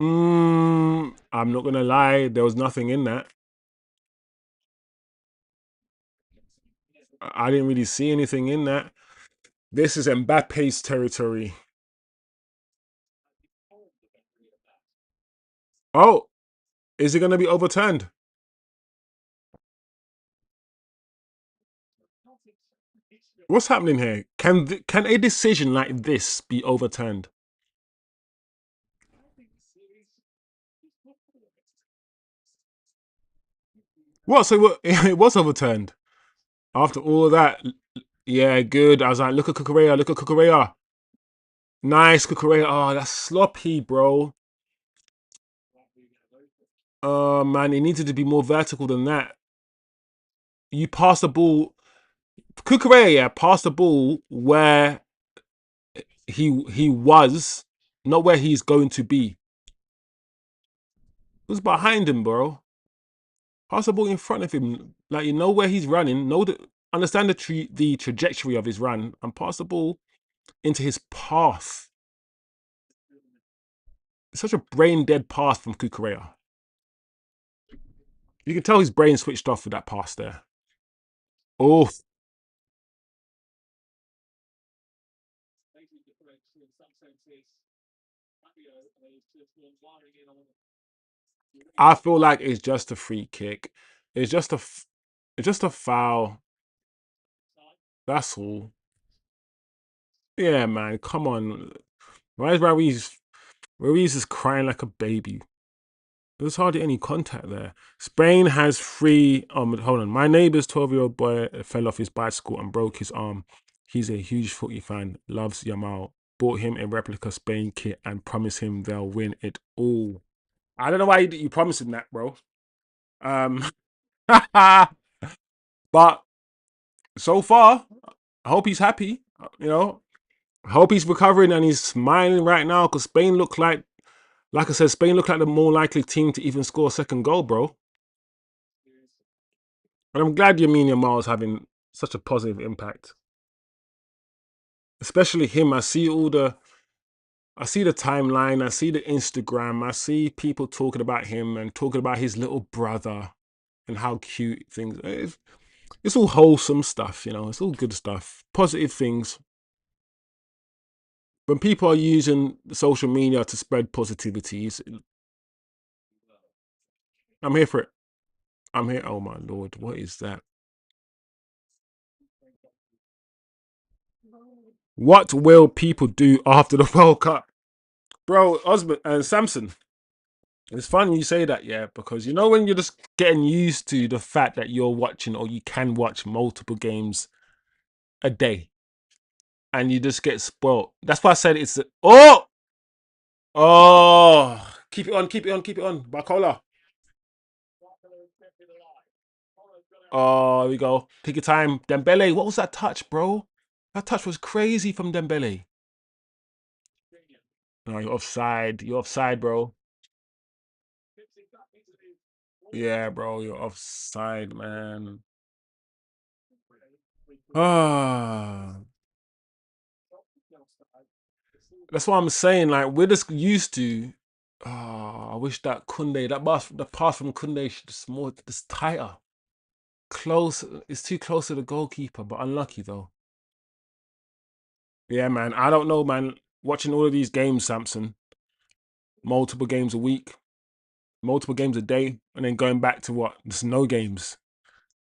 I'm not going to lie. There was nothing in that. I didn't really see anything in that. This is Mbappe's territory. Oh, is it going to be overturned? What's happening here? Can a decision like this be overturned? What? So what, it was overturned after all of that. Yeah, good. I was like, look at Kukurea, look at Kukurea. Nice, Kukurea. Oh, that's sloppy, bro. Oh man, it needed to be more vertical than that. You pass the ball. Kukurea, yeah, passed the ball where he was, not where he's going to be. It was behind him, bro. Pass the ball in front of him, like you know where he's running. Understand the trajectory of his run, and pass the ball into his path. It's such a brain dead pass from Kukurea. You can tell his brain switched off with that pass there. Oh, I feel like it's just a free kick. It's just it's just a foul. That's all. Yeah, man. Come on. Why is Ruiz? Ruiz is crying like a baby. There's hardly any contact there. Spain has three. Hold on. My neighbor's 12-year-old boy fell off his bicycle and broke his arm. He's a huge footy fan. Loves Yamal. Bought him a replica Spain kit and promised him they'll win it all. I don't know why you promised him that, bro. Um, but so far, I hope he's happy. You know, I hope he's recovering and he's smiling right now because Spain look like I said, Spain look like the more likely team to even score a second goal, bro. And I'm glad Yamin Yamal is having such a positive impact, especially him. I see the timeline, I see the Instagram, I see people talking about him and talking about his little brother and how cute things. It's all wholesome stuff, you know. It's all good stuff, positive things. When people are using social media to spread positivities, I'm here for it. I'm here. Oh my lord, what is that? What will people do after the World Cup, bro? Osman and Samson. It's funny you say that, yeah, because you know when you're just getting used to the fact that you're watching or you can watch multiple games a day, and you just get spoiled. That's why I said it's oh. Keep it on, keep it on, keep it on. Barcola. Oh, here we go. Take your time. Dembele, what was that touch, bro? That touch was crazy from Dembele. No, you're offside. You're offside, bro. Yeah, bro, you're offside, man. Ah, that's what I'm saying. Like we're just used to. Oh, I wish that Kunde, the pass from Kunde, should just more just tighter, close. It's too close to the goalkeeper, but unlucky though. Yeah, man. I don't know, man. Watching all of these games, Samson, multiple games a week, multiple games a day, and then going back to what? Just no games.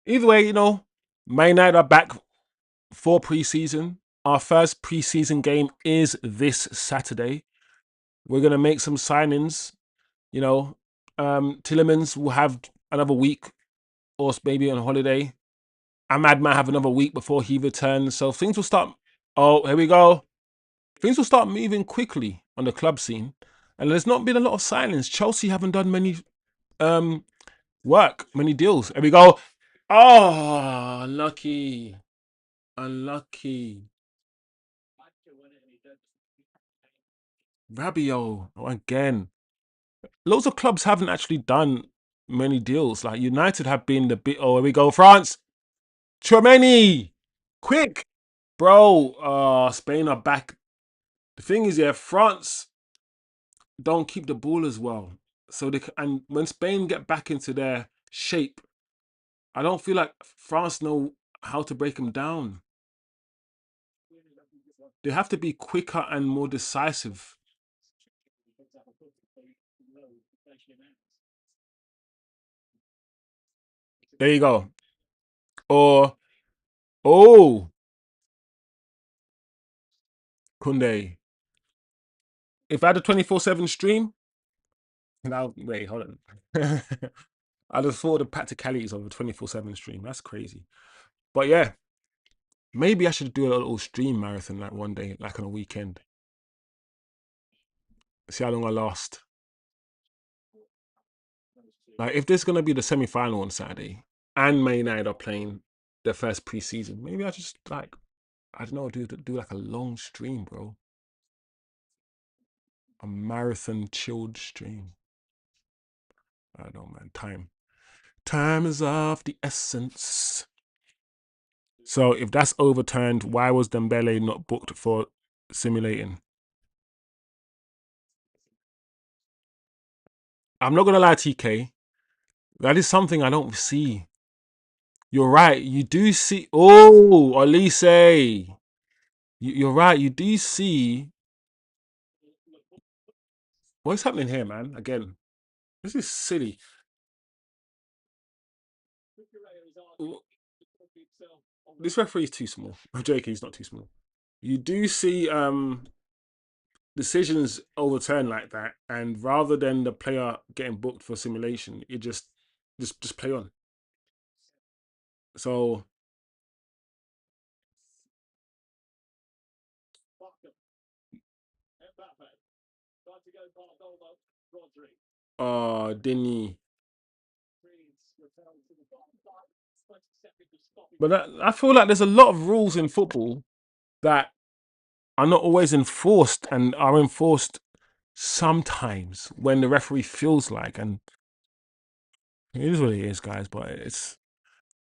Either way, Man United are back for preseason. Our first preseason game is this Saturday. We're gonna make some signings. You know, Tillemans will have another week, or maybe on holiday. Ahmad might have another week before he returns. So things will start. Oh, here we go. Things will start moving quickly on the club scene, and there's not been a lot of signings. Chelsea haven't done many um many deals. Here we go. Oh, unlucky, unlucky. Rabiot again. Loads of clubs haven't actually done many deals. Like United have been the bit. Oh, here we go, France. Chouameni, quick, bro. Spain are back. The thing is, yeah, France don't keep the ball as well. So and when Spain get back into their shape, I don't feel like France know how to break them down. They have to be quicker and more decisive. There you go. Or oh, Kunde. If I had a 24/7 stream, now wait, hold on. I just thought the practicalities of a 24/7 stream. That's crazy. But yeah, maybe I should do a little stream marathon like one day, like on a weekend. See how long I last. Like if there's gonna be the semi-final on Saturday and Man United are playing their first preseason, maybe I just like I don't know, do like a long stream, bro. A marathon chilled stream. I don't know, man. Time is of the essence. So if that's overturned, why was Dembele not booked for simulating? I'm not gonna lie, TK. That is something I don't see. You're right. You do see. Oh, Elise. You're right. You do see. What's happening here, man? Again, this is silly. This referee is too small. I'm joking. He's not too small. You do see decisions overturned like that, and rather than the player getting booked for simulation, it just play on. So, Denny. But I feel like there's a lot of rules in football that are not always enforced and are enforced sometimes when the referee feels like, and it is what it is, guys. But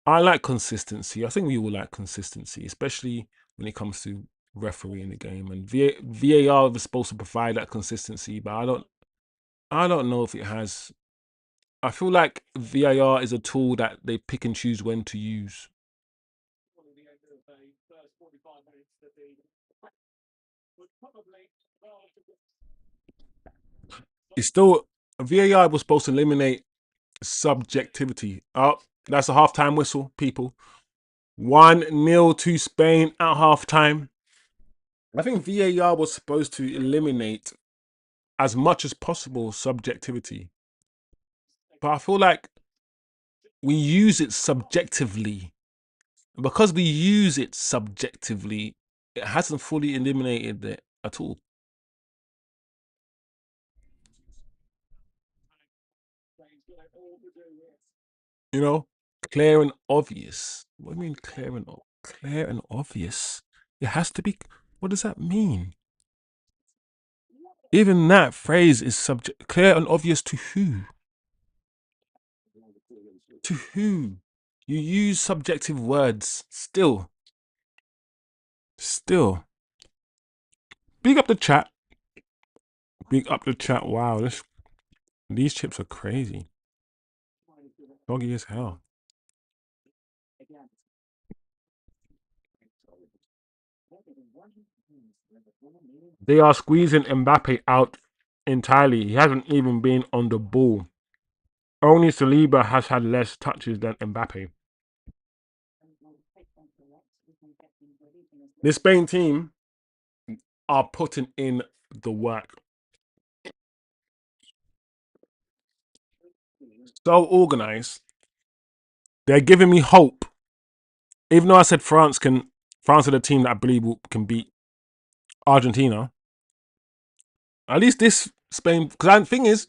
I like consistency. I think we all like consistency, especially when it comes to refereeing the game. And VAR is supposed to provide that consistency, but I don't know if it has. I feel like VAR is a tool that they pick and choose when to use. It's still VAR was supposed to eliminate subjectivity. Oh, that's a halftime whistle, people. 1-0 to Spain at halftime. I think VAR was supposed to eliminate as much as possible subjectivity. But I feel like we use it subjectively. Because we use it subjectively, it hasn't fully eliminated it at all. You know, clear and obvious. What do you mean clear and obvious? It has to be. What does that mean? Even that phrase is subject. Clear and obvious to who? To who? You use subjective words. Still. Big up the chat. Big up the chat. Wow, these chips are crazy. Doggy as hell. They are squeezing Mbappe out entirely. He hasn't even been on the ball. Only Saliba has had less touches than Mbappe. The Spain team are putting in the work. So organized. They're giving me hope. Even though I said France are the team that I believe can beat Argentina. At least this Spain, because the thing is,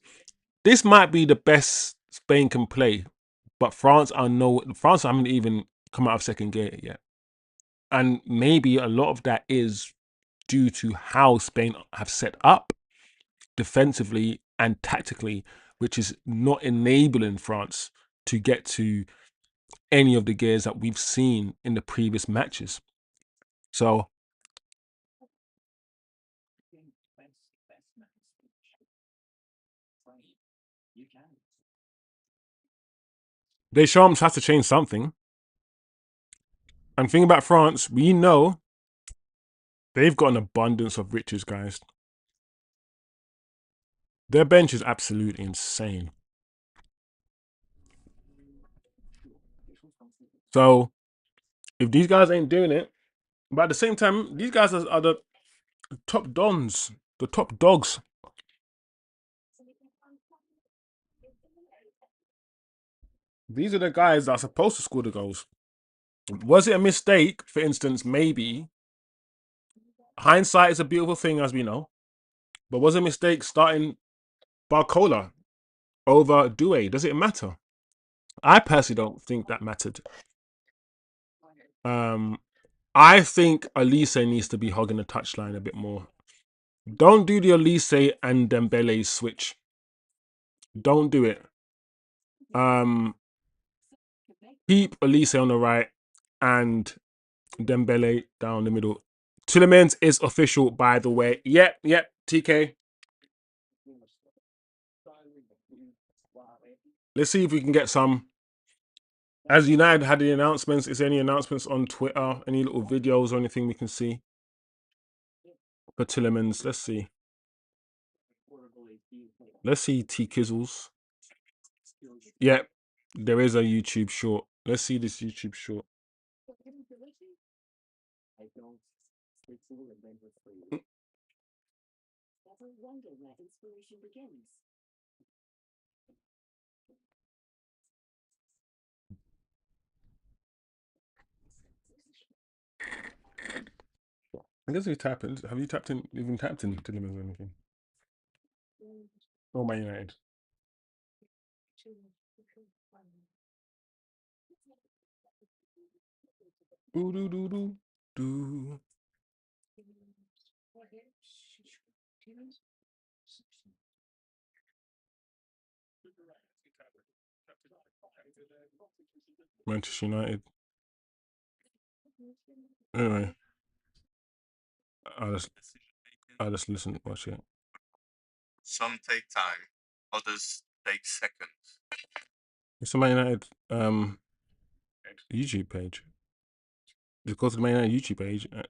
this might be the best Spain can play, but France haven't even come out of second gear yet, and maybe a lot of that is due to how Spain have set up defensively and tactically, which is not enabling France to get to any of the gears that we've seen in the previous matches. So Deschamps has to change something. And thing about France, we know they've got an abundance of riches, guys. Their bench is absolutely insane. So if these guys ain't doing it, but at the same time, these guys are the top dons, the top dogs. These are the guys that are supposed to score the goals. Was it a mistake, for instance? Maybe. Hindsight is a beautiful thing, as we know. But was it a mistake starting Barcola over Doué? Does it matter? I personally don't think that mattered. Um, I think Elise needs to be hogging the touchline a bit more. Don't do the Elise and Dembele switch. Don't do it. Um, keep Elise on the right and Dembele down the middle. Tielemans is official, by the way. Yep, TK. Let's see if we can get some. As United had the announcements, is there any announcements on Twitter? Any little videos or anything we can see for Tielemans? Let's see. Let's see T Kizzles. Yep, there is a YouTube short. Let's see this YouTube short. I guess we tap in. Have you even tapped in Tielemans or anything? Oh, Man United. Ooh, doo, doo, doo, doo. Manchester United. Anyway, I'll just, I'll just listen, watch it. Some take time, others take seconds. It's the Man United YouTube page. Just go to the Man United YouTube page, like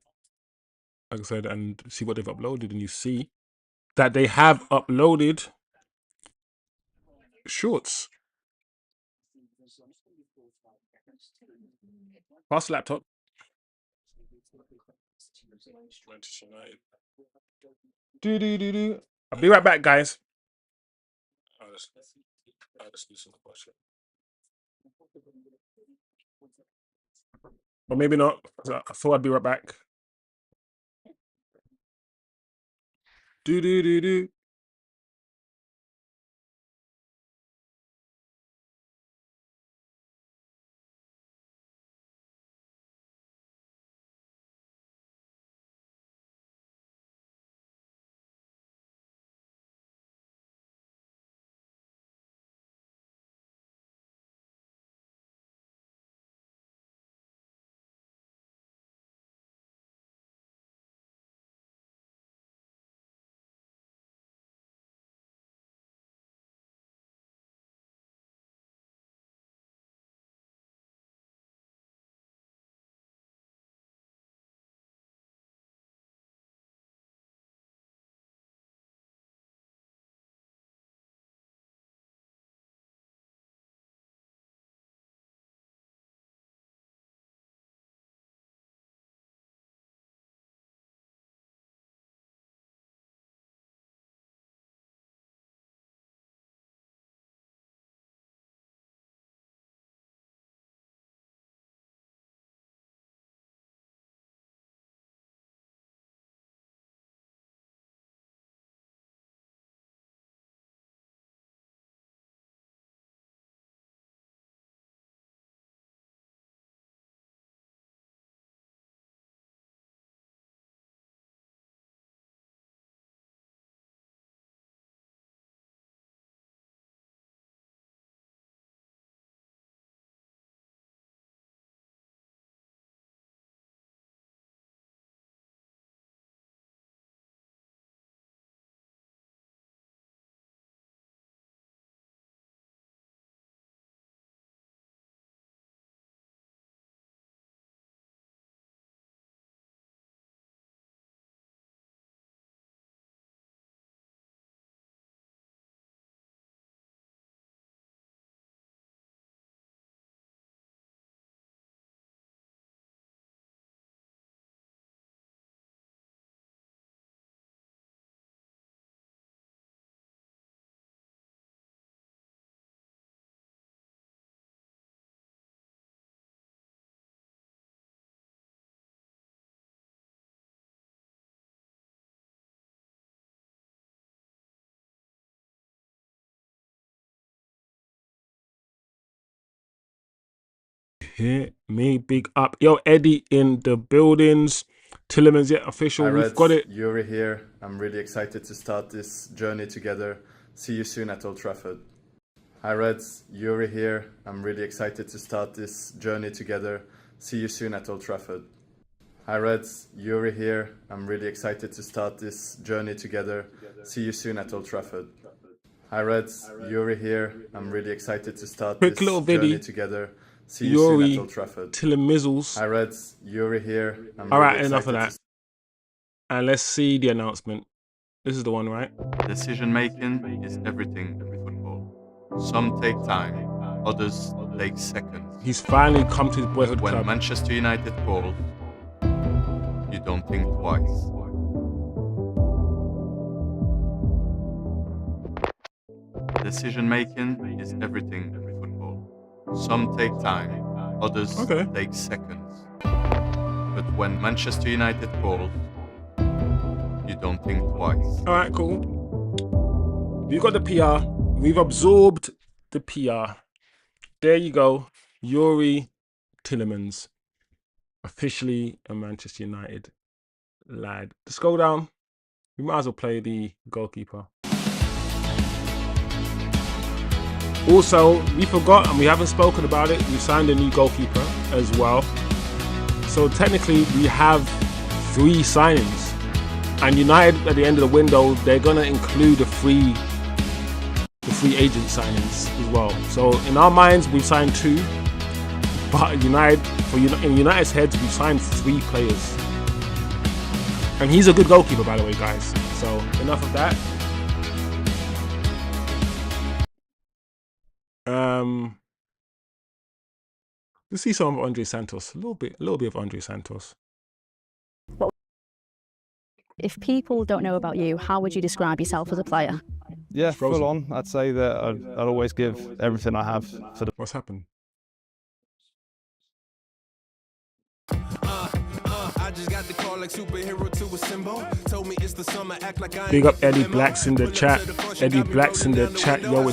I said, and see what they've uploaded, and you see that they have uploaded shorts. Pass the laptop. Manchester United. Do. I'll be right back, guys. I'll just listen to watch it. But maybe not. I thought I'd be right back. Do. Hit me big up. Yo, Eddie in the buildings. Tillemans, yeah, official. Hi We've Reds, got it. Yuri here. I'm really excited to start this journey together. See you soon at Old Trafford. Hi Reds, Yuri here. I'm really excited to start this journey together. See you soon at Old Trafford. Hi Reds, Yuri here. I'm really excited to start this journey together. See you soon at Old Trafford. Hi Reds, Yuri here. I'm really excited to start Quick this little journey video. together. See you soon at Old Yuri Trafford. Tillemizzles. Hi Reds, Yuri here. I'm All really right, enough of excited that. And let's see the announcement. This is the one, right? Decision making is everything in football. Some take time, others take seconds. He's finally come to his boyhood When club. Manchester United calls, you don't think twice. Decision making is everything in football. Some take time, others Okay. take seconds. But when Manchester United calls, you don't think twice. All right, cool. We've got the PR. We've absorbed the PR. There you go. Yuri Tillemans, officially a Manchester United lad. Let's go down. We might as well play the goalkeeper. Also, we forgot and we haven't spoken about it. We signed a new goalkeeper as well. So technically, we have 3 signings. And United, at the end of the window, they're going to include the free agent signings as well. So in our minds, we've signed 2. But in United's heads, we've signed 3 players. And he's a good goalkeeper, by the way, guys. So enough of that. Let's see some of Andre Santos. A little bit of Andre Santos. If people don't know about you, how would you describe yourself as a player? Yeah, Frozen. full on. I'd say that I'd always give everything I have for the. What's happened? Big up Eddie Blacks in the chat. Eddie Blacks in the chat. Yo,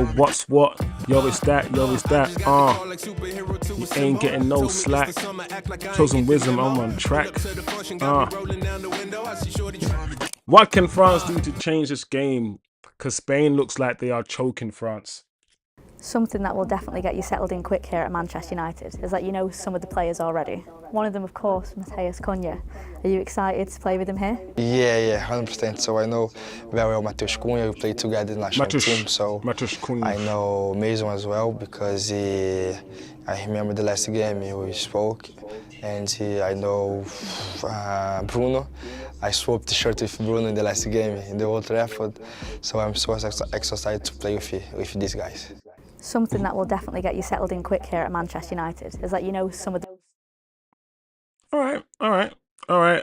what's what? Yo, it's that. Yo, it's that. You ain't getting no slack. Chosen wisdom, I'm on track. What can France do to change this game? Because Spain looks like they are choking France. Something that will definitely get you settled in quick here at Manchester United is that you know some of the players already. One of them, of course, Matheus Cunha. Are you excited to play with him here? Yeah, 100%. So I know very well Matheus Cunha. We played together in the national team. So Matheus Cunha. I know Mason as well because I remember the last game we spoke, and I know Bruno. I swapped the shirt with Bruno in the last game in the Old Trafford. So I'm so excited to play with these guys. Something that will definitely get you settled in quick here at Manchester United is that you know some of the. All right.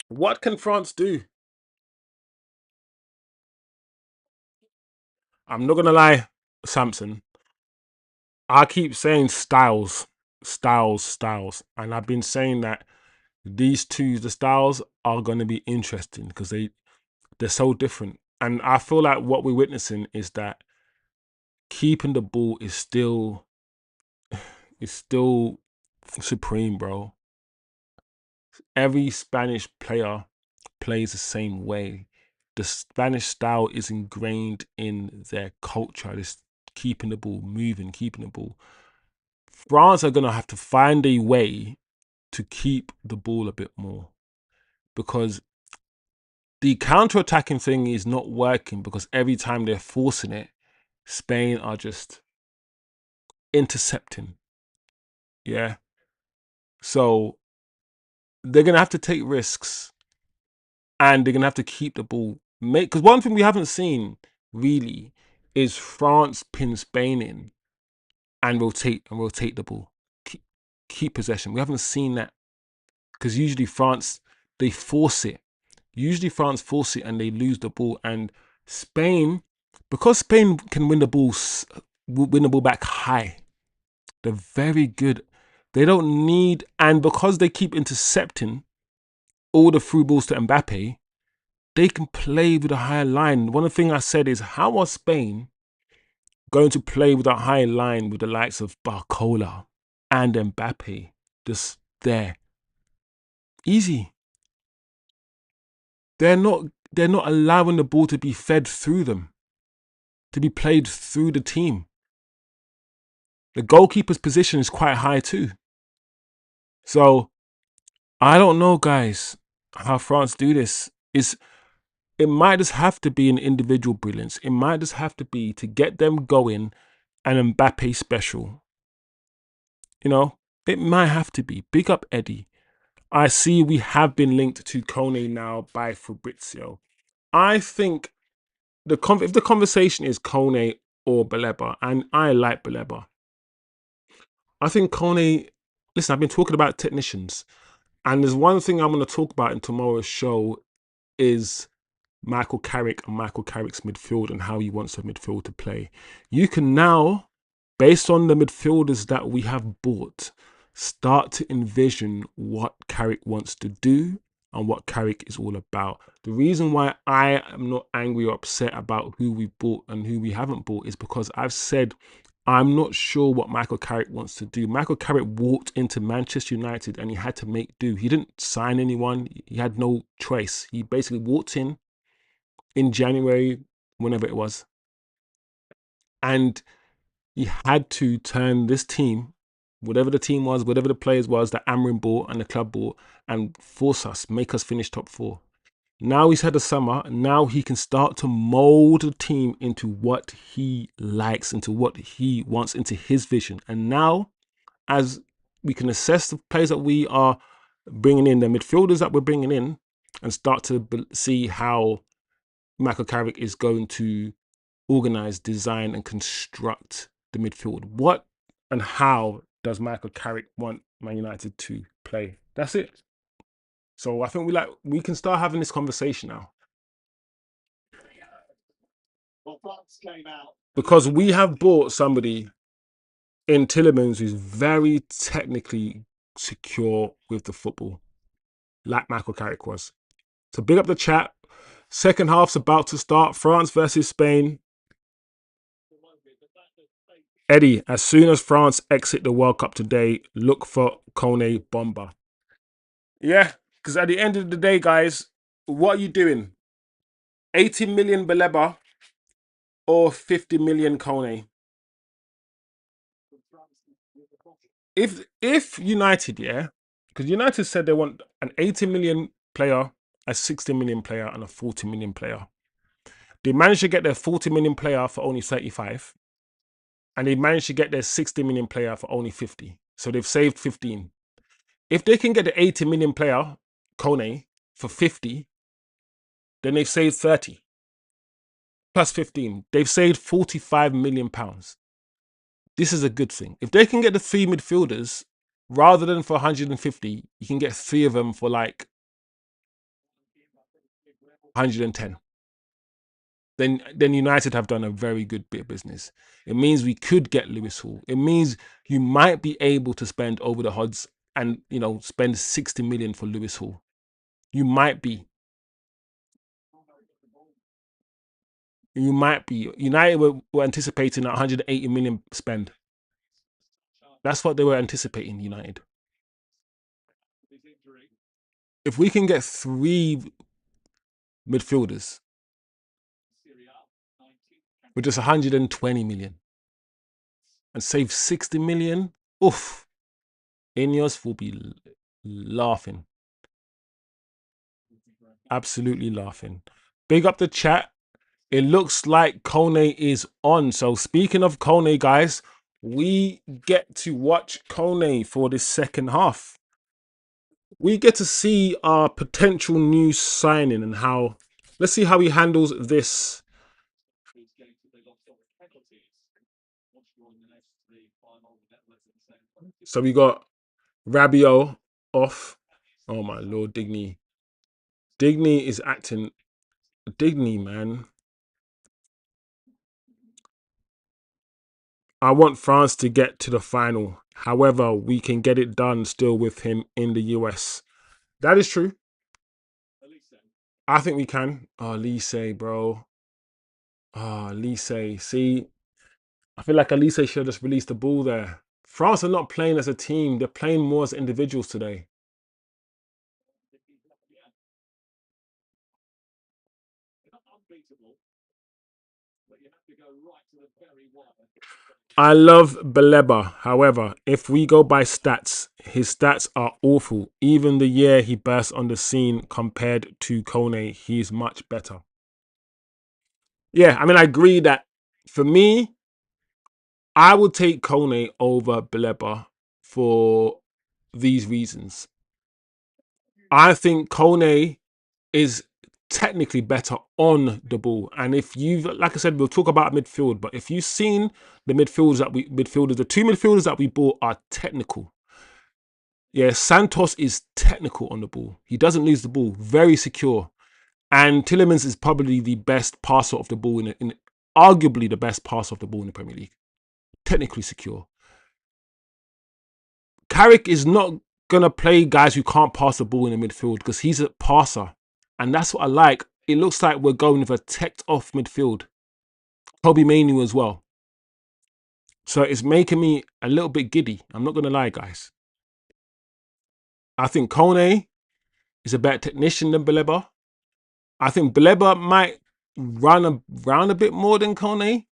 What can France do? I'm not gonna lie, Samson. I keep saying styles, and I've been saying that the styles are gonna be interesting because they're so different. And I feel like what we're witnessing is that keeping the ball is still supreme, bro. Every Spanish player plays the same way. The Spanish style is ingrained in their culture. This keeping the ball moving, keeping the ball. France are gonna have to find a way to keep the ball a bit more because the counter-attacking thing is not working because every time they're forcing it, Spain are just intercepting. Yeah. So they're gonna have to take risks and they're gonna have to keep the ball. Because one thing we haven't seen really is France pin Spain in and rotate the ball, keep possession. We haven't seen that because usually France they force it. Usually France force it and they lose the ball. And Spain, because Spain can win the ball back high, they're very good. They don't need, and because they keep intercepting all the through balls to Mbappe, they can play with a higher line. One of the things I said is, how are Spain going to play with a high line with the likes of Barcola and Mbappe just there. Easy. They're not allowing the ball to be fed through them, to be played through the team. The goalkeeper's position is quite high too. So I don't know, guys, how France do this. It might just have to be an individual brilliance. It might just have to be to get them going an Mbappe special. You know, it might have to be. Big up Eddie. I see we have been linked to Kone now by Fabrizio. I think if the conversation is Kone or Baleba, and I like Baleba, I think Kone, listen, I've been talking about technicians, and there's one thing I'm going to talk about in tomorrow's show is Michael Carrick and Michael Carrick's midfield and how he wants the midfield to play. You can now, based on the midfielders that we have bought, start to envision what Carrick wants to do and what Carrick is all about. The reason why I am not angry or upset about who we bought and who we haven't bought is because I've said I'm not sure what Michael Carrick wants to do. Michael Carrick walked into Manchester United and he had to make do. He didn't sign anyone. He had no choice. He basically walked in January, whenever it was, and he had to turn this team, whatever the team was, whatever the players was that Amrin bought and the club bought, and make us finish top four. Now he's had a summer. Now he can start to mold the team into what he likes, into what he wants, into his vision. And now, as we can assess the players that we are bringing in, the midfielders that we're bringing in, and start to see how Michael Carrick is going to organize, design, and construct the midfield. What and how does Michael Carrick want Man United to play? That's it. So I think we can start having this conversation now. Because we have bought somebody in Tillemans who's very technically secure with the football, like Michael Carrick was. So big up the chat. Second half's about to start. France versus Spain. Eddie, as soon as France exit the World Cup today, look for Kone Bomber. Yeah, because at the end of the day, guys, what are you doing? 80 million Baleba or 50 million Kone? If United, yeah, because United said they want an 80 million player, a 60 million player, and a 40 million player. They managed to get their 40 million player for only 35, and they managed to get their 60 million player for only 50. So they've saved 15. If they can get the 80 million player, Kone, for 50, then they've saved 30. Plus 15. They've saved 45 million pounds. This is a good thing. If they can get the three midfielders, rather than for 150, you can get three of them for like 110. Then United have done a very good bit of business. It means we could get Lewis Hall. It means you might be able to spend over the odds and spend 60 million for Lewis Hall. You might be. United were anticipating 180 million spend. That's what they were anticipating, United. If we can get three midfielders with just 120 million and save 60 million, oof, Ineos will be laughing. Absolutely laughing. Big up the chat. It looks like Kone is on. So speaking of Kone, guys, we get to watch Kone for this second half. We get to see our potential new signing and how. Let's see how he handles this. So we got Rabiot off. Oh my lord, Digny. Digny is acting. Digny, man. I want France to get to the final. However, we can get it done still with him in the US. That is true. I think we can. Oh, Lise, bro. Oh, Lise. See, I feel like at least they should have just released the ball there. France are not playing as a team. They're playing more as individuals today. I love Baleba. However, if we go by stats, his stats are awful. Even the year he burst on the scene compared to Kone, he's much better. Yeah, I mean, I agree that for me, I would take Kone over Baleba for these reasons. I think Kone is technically better on the ball. And if you've, like I said, we'll talk about midfield, but if you've seen the the two midfielders that we bought are technical. Yeah, Santos is technical on the ball. He doesn't lose the ball, very secure. And Tielemans is probably the best passer of the ball in arguably the best passer of the ball in the Premier League. Technically secure. Carrick is not gonna play guys who can't pass the ball in the midfield because he's a passer. And that's what I like. It looks like we're going with a teched off midfield. Kobe Manu as well. So it's making me a little bit giddy. I'm not gonna lie, guys. I think Kone is a better technician than Baleba. I think Baleba might run around a bit more than Kone.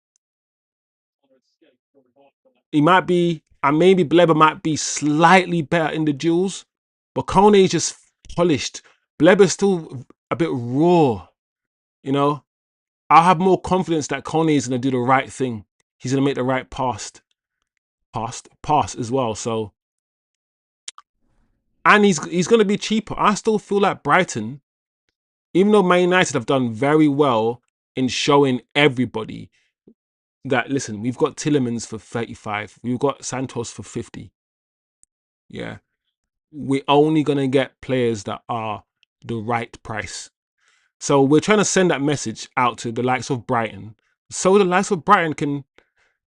He might be, and maybe Baleba might be slightly better in the duels, but Kone is just polished. Bleba's still a bit raw, you know. I have more confidence that Kone is going to do the right thing. He's going to make the right pass as well. So, and he's going to be cheaper. I still feel like Brighton, even though Man United have done very well in showing everybody that, listen, we've got Tielemans for 35, we've got Santos for 50. Yeah, we're only going to get players that are the right price. So we're trying to send that message out to the likes of Brighton, so the likes of Brighton can,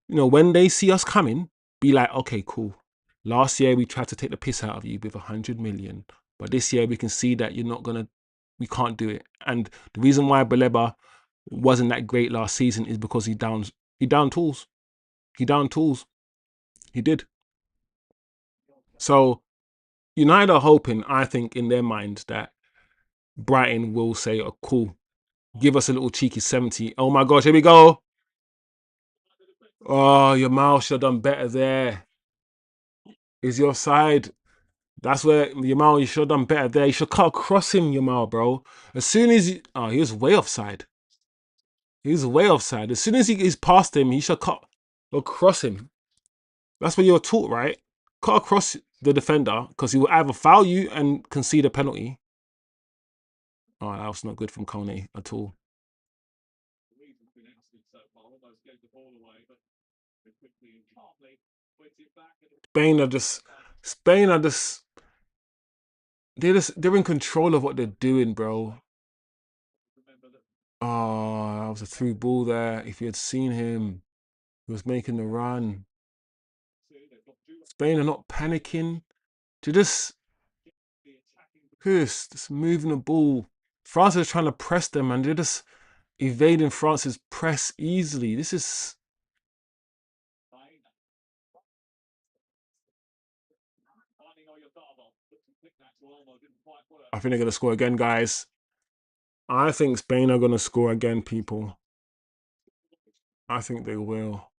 when they see us coming, be like, okay, cool. Last year we tried to take the piss out of you with 100 million, but this year we can see that we can't do it. And the reason why Baleba wasn't that great last season is because he downed tools. He downed tools. He did. So United are hoping, I think, in their minds that Brighton will say, oh, cool, give us a little cheeky 70. Oh my gosh, here we go. Oh, your mouth should have done better there. Is your side. That's where Yamal, you should have done better there. You should cut across him, Yamal, bro. As soon as he was way offside. He was way offside. As soon as he's past him, he should cut across him. That's what you're taught, right? Cut across the defender because he will either foul you and concede a penalty. Oh, that was not good from Kone at all. Spain are just they're in control of what they're doing, bro. Oh, that was a through ball there. If you had seen him, he was making the run. Spain are not panicking. They're just moving the ball. France is trying to press them and they're just evading France's press easily. This is... I think they're going to score again, guys. I think Spain are going to score again, people. I think they will.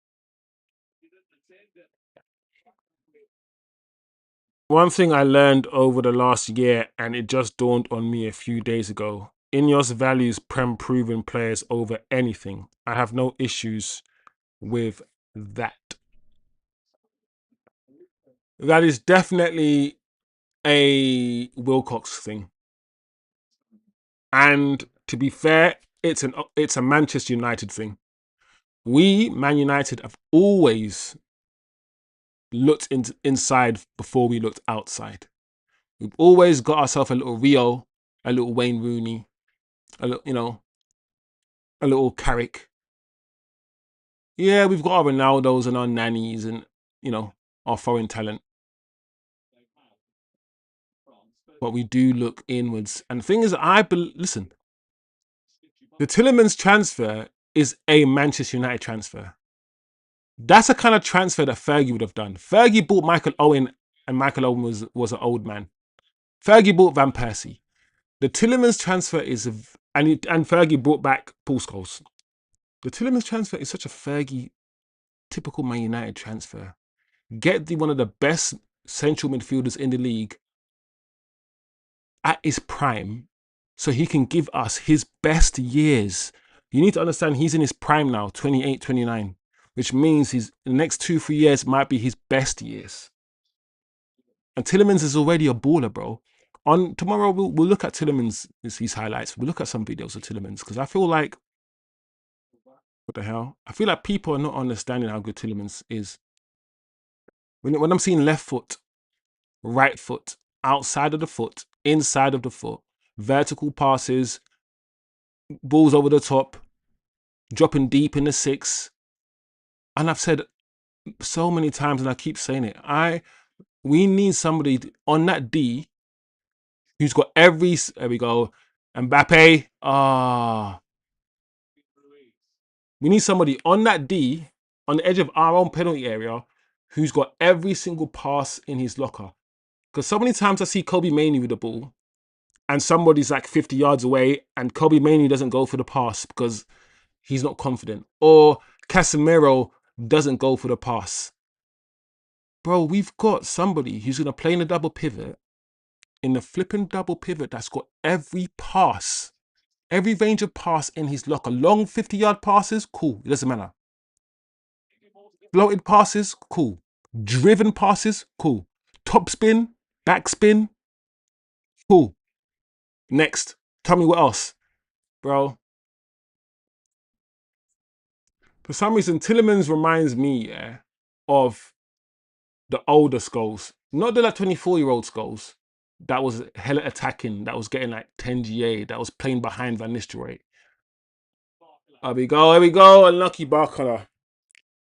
One thing I learned over the last year, and it just dawned on me a few days ago, Ineos values Prem proven players over anything. I have no issues with that. That is definitely a Wilcox thing. And to be fair, it's a Manchester United thing. We, Man United, have always looked inside before we looked outside. We've always got ourselves a little Rio, a little Wayne Rooney, a little, a little Carrick. Yeah, we've got our Ronaldos and our nannies and, our foreign talent. But we do look inwards. And the thing is, listen, the Tielemans transfer is a Manchester United transfer. That's a kind of transfer that Fergie would have done. Fergie bought Michael Owen, and Michael Owen was an old man. Fergie bought Van Persie. The Tillemans transfer is, and Fergie brought back Paul Scholes. The Tillemans transfer is such a Fergie typical Man United transfer. Get one of the best central midfielders in the league at his prime, so he can give us his best years. You need to understand he's in his prime now, 28, 29, which means the next 2-3 years might be his best years. And Tillemans is already a baller, bro. On tomorrow, we'll look at Tillemans, his highlights. We'll look at some videos of Tillemans, because I feel like, what the hell? I feel like people are not understanding how good Tillemans is. When I'm seeing left foot, right foot, outside of the foot, inside of the foot, vertical passes, balls over the top, dropping deep in the 6. And I've said so many times, and I keep saying it, we need somebody on that D who's got every, there we go, Mbappe. We need somebody on that D, on the edge of our own penalty area, who's got every single pass in his locker. Because so many times I see Kobe Mainoo with the ball, and somebody's like 50 yards away, and Kobe Mainoo doesn't go for the pass because he's not confident. Or Casemiro doesn't go for the pass. Bro, we've got somebody who's going to play in a double pivot, in the flipping double pivot, that's got every pass, every range of pass in his locker. Long 50-yard passes, cool, it doesn't matter. Floated passes, cool. Driven passes, cool. Top spin, back spin, cool. Next, tell me what else, bro. For some reason, Tillemans reminds me, of the older Scholes. Not the like 24-year-old Scholes that was hella attacking, that was getting like 10 GA, that was playing behind Van Nistelrooy. Here we go, unlucky Barcola.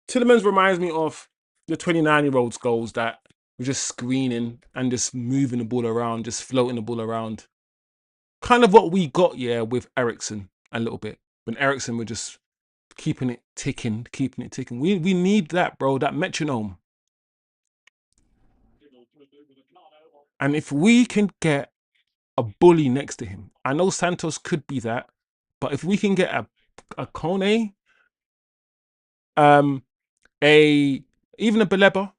Tillemans reminds me of the 29-year-old Scholes that were just screening and just moving the ball around, just floating the ball around. Kind of what we got, with Eriksen a little bit. When Eriksen were just keeping it ticking. We need that, bro, that metronome. And if we can get a bully next to him, I know Santos could be that, but if we can get a Kone, even a Baleba,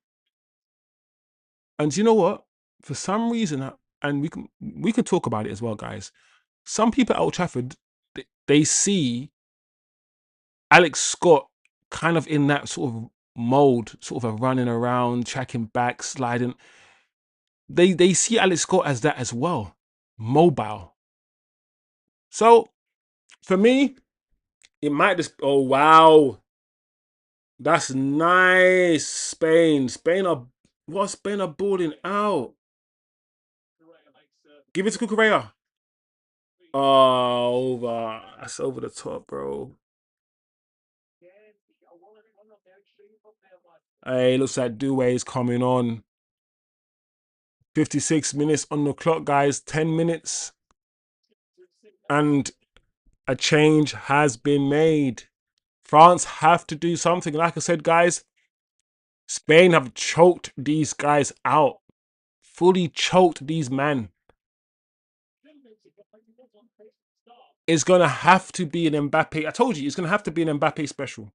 and you know what? For some reason, and we can talk about it as well, guys. Some people at Old Trafford, they see Alex Scott kind of in that sort of mold, sort of a running around, tracking back, sliding. They see Alex Scott as that as well, mobile. So for me, it might just. Oh wow, that's nice, Spain. Spain are balling out. Give it to Cucurella. Oh, over. That's over the top, bro. Hey, looks like Douay is coming on. 56 minutes on the clock, guys. 10 minutes. And a change has been made. France have to do something. Like I said, guys, Spain have choked these guys out. Fully choked these men. It's going to have to be an Mbappe. I told you, it's going to have to be an Mbappe special.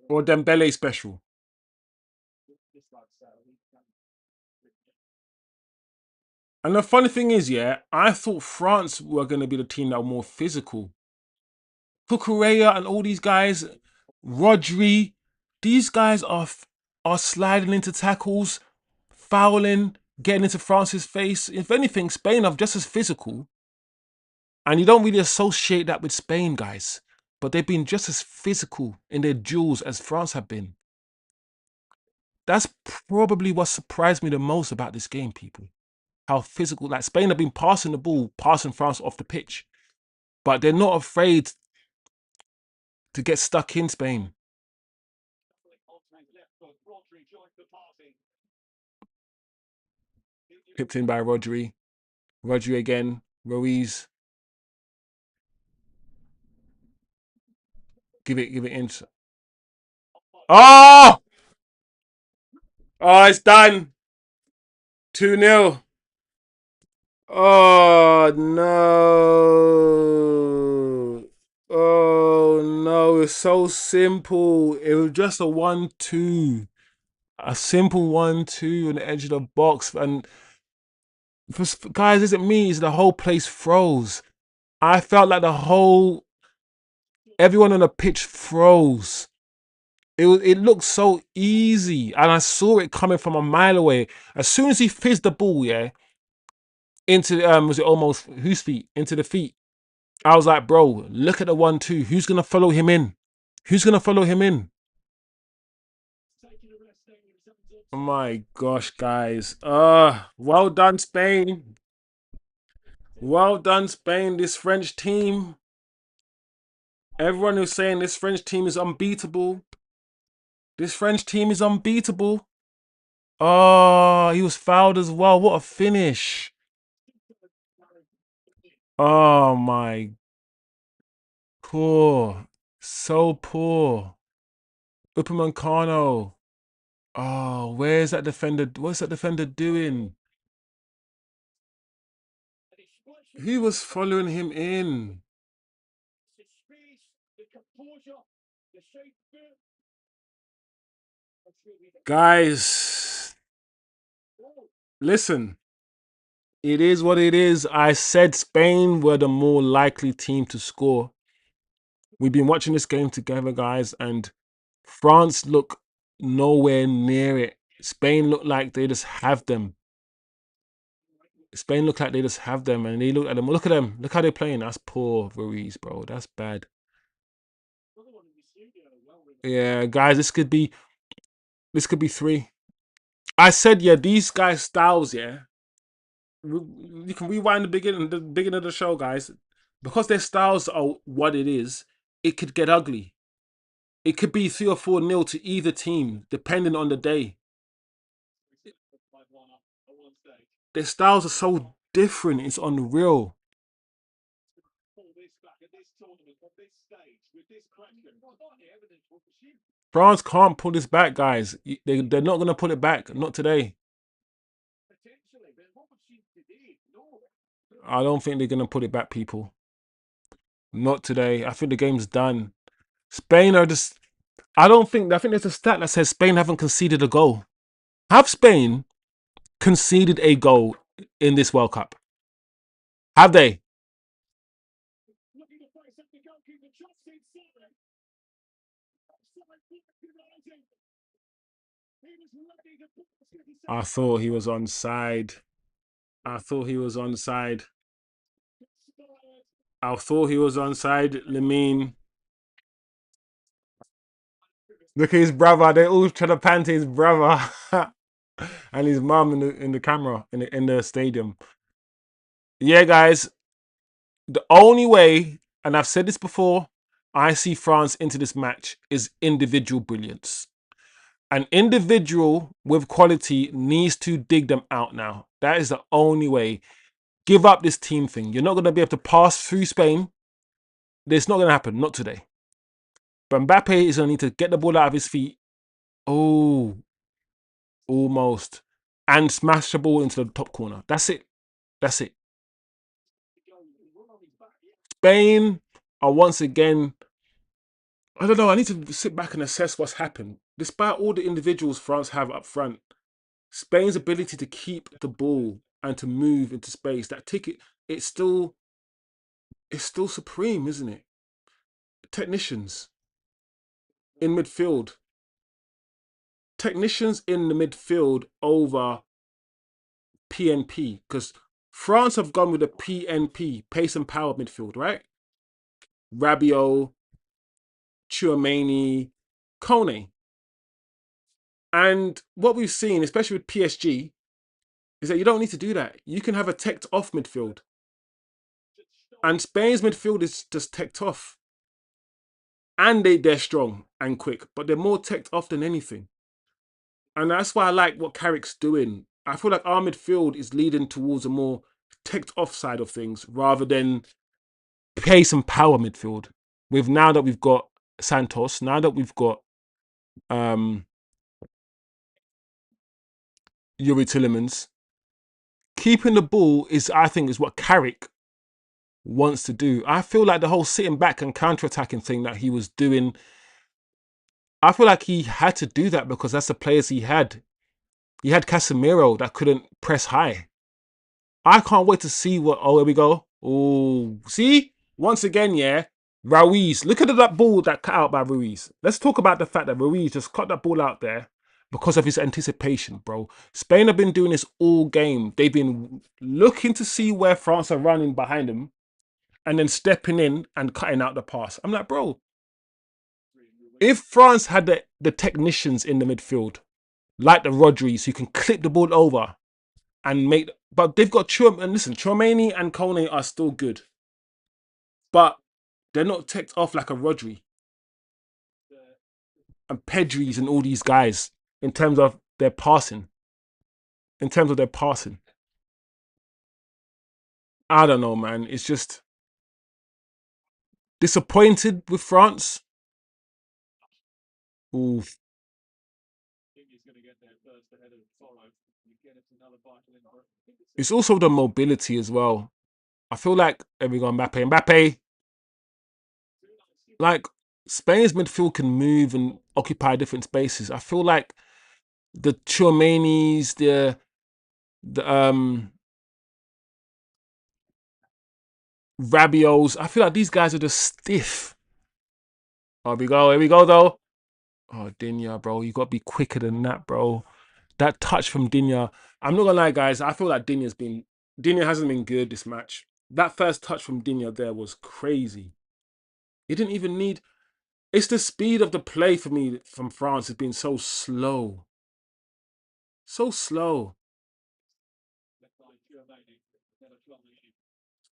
Or Dembele special. And the funny thing is, I thought France were going to be the team that were more physical. Cucurella and all these guys, Rodri, these guys are sliding into tackles, fouling, getting into France's face. If anything, Spain are just as physical. And you don't really associate that with Spain, guys. But they've been just as physical in their duels as France have been. That's probably what surprised me the most about this game, people. How physical, like Spain have been passing the ball, passing France off the pitch. But they're not afraid to get stuck in Spain. Pipped in by Rodri. Rodri again. Ruiz. Give it in. Oh! Oh, it's done. 2-0. Oh, no. Oh, no. It's so simple. It was just a 1-2. A simple 1-2 on the edge of the box. And guys, isn't me. It's the whole place froze. I felt like everyone on the pitch froze. It looked so easy, and I saw it coming from a mile away. As soon as he fizzed the ball, yeah, into was it almost whose feet? Into the feet. I was like, bro, look at the 1-2. Who's gonna follow him in? Who's gonna follow him in? Oh my gosh, guys. Well done, Spain. Well done, Spain. This French team. Everyone who's saying this French team is unbeatable. This French team is unbeatable. Oh, he was fouled as well. What a finish. Oh my, poor. So poor. Upamecano. Oh, where's that defender? What's that defender doing? Who was following him in? Guys, listen. It is what it is. I said Spain were the more likely team to score. We've been watching this game together, guys, and France look nowhere near it. Spain look like they just have them. Spain look like they just have them, and they look at them. Look at them. Look how they're playing. That's poor Ruiz, bro. That's bad. Yeah, guys, this could be 3. I said, yeah, these guys' styles, yeah. You can rewind the beginning of the show, guys. Because their styles are what it is, it could get ugly. It could be 3 or 4-0 to either team, depending on the day. Their styles are so different, it's unreal. France can't pull this back, guys. They're not going to pull it back. Not today. I don't think they're going to put it back, people. Not today. I think the game's done. Spain are just... I think there's a stat that says Spain haven't conceded a goal. Have Spain conceded a goal in this World Cup? Have they? I thought he was onside. I thought he was onside. I thought he was onside. Lamine. Look at his brother. They all trying to pan to his brother and his mum in the camera in the stadium. Yeah, guys. The only way, and I've said this before, I see France into this match is individual brilliance. An individual with quality needs to dig them out now. That is the only way. Give up this team thing. You're not going to be able to pass through Spain. It's not going to happen. Not today. But Mbappe is going to need to get the ball out of his feet. Oh, almost. And smash the ball into the top corner. That's it. That's it. Spain are once again... I don't know. I need to sit back and assess what's happened. Despite all the individuals France have up front, Spain's ability to keep the ball and to move into space, that ticket, it's still supreme, isn't it? Technicians in midfield. Technicians in the midfield over PNP, because France have gone with a PNP, pace and power midfield, right? Rabiot, Tchouaméni, Kone. And what we've seen, especially with PSG, is that you don't need to do that. You can have a teched off midfield. And Spain's midfield is just teched off. And they're strong and quick, but they're more teched off than anything. And that's why I like what Carrick's doing. I feel like our midfield is leading towards a more teched off side of things rather than pace and power midfield. Now that we've got Santos, now that we've got Yuri Tillemans, keeping the ball is, I think, is what Carrick wants to do. I feel like the whole sitting back and counter-attacking thing that he was doing, I feel like he had to do that because that's the players he had. He had Casemiro that couldn't press high. I can't wait to see what. Oh, here we go. Oh, see? Once again, yeah. Ruiz. Look at that ball that cut out by Ruiz. Let's talk about the fact that Ruiz just cut that ball out there because of his anticipation, bro. Spain have been doing this all game. They've been looking to see where France are running behind them and then stepping in and cutting out the pass. I'm like, bro, if France had the technicians in the midfield, like the Rodris, who can clip the ball over and make, but they've got and listen, Chouameni and Kone are still good, but they're not ticked off like a Rodri and Pedris and all these guys in terms of their passing. In terms of their passing, I don't know, man. It's just disappointed with France. Ooh. It's also the mobility as well. I feel like there we go, Mbappe. Like Spain's midfield can move and occupy different spaces. I feel like the Chouamenis, the Rabios, I feel like these guys are just stiff. Oh, here we go though. Oh, Dinya, bro, you gotta be quicker than that, bro. That touch from Dinya. I'm not gonna lie, guys. I feel like Dinya hasn't been good this match. That first touch from Dinya there was crazy. He didn't even need. It's the speed of the play for me from France has been so slow. So slow.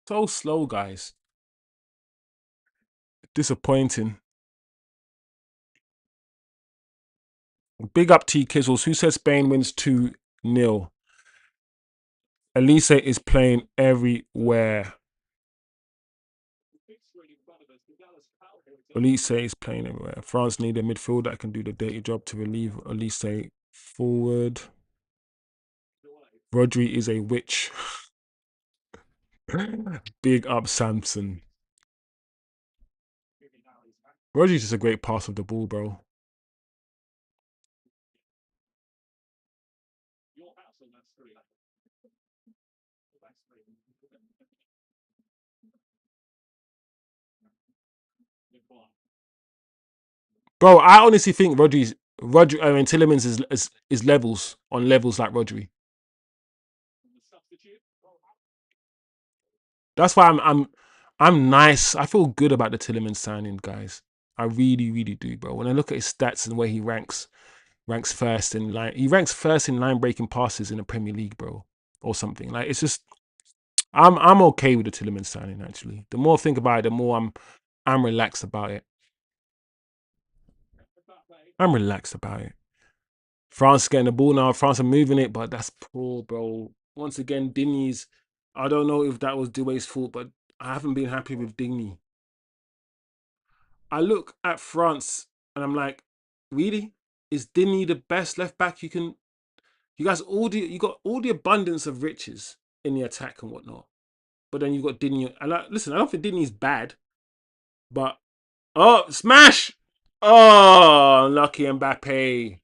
So slow, guys. Disappointing. Big up T Kizzles. Who says Spain wins 2-0? Elise is playing everywhere. Elise is playing everywhere. France need a midfield that can do the dirty job to relieve Elise forward. Rodri is a witch. Big up Samson. Rodri's just a great pass of the ball, bro. Bro, I honestly think Tillemans is levels on levels like Rodri. That's why I'm nice. I feel good about the Tillemans signing, guys. I really, really do, bro. When I look at his stats and where he ranks first in line. He ranks first in line breaking passes in the Premier League, bro, or something. Like it's just, I'm okay with the Tillemans signing. Actually, the more I think about it, the more I'm relaxed about it. I'm relaxed about it. France getting the ball now. France are moving it, but that's poor, bro. Once again, Digny's. I don't know if that was Doué's fault, but I haven't been happy with Digny. I look at France and I'm like, really? Is Digny the best left back you can? You guys, you got all the abundance of riches in the attack and whatnot, but then you've got Digny. And listen, I don't think Digny's bad, but oh, smash! Oh, lucky Mbappe.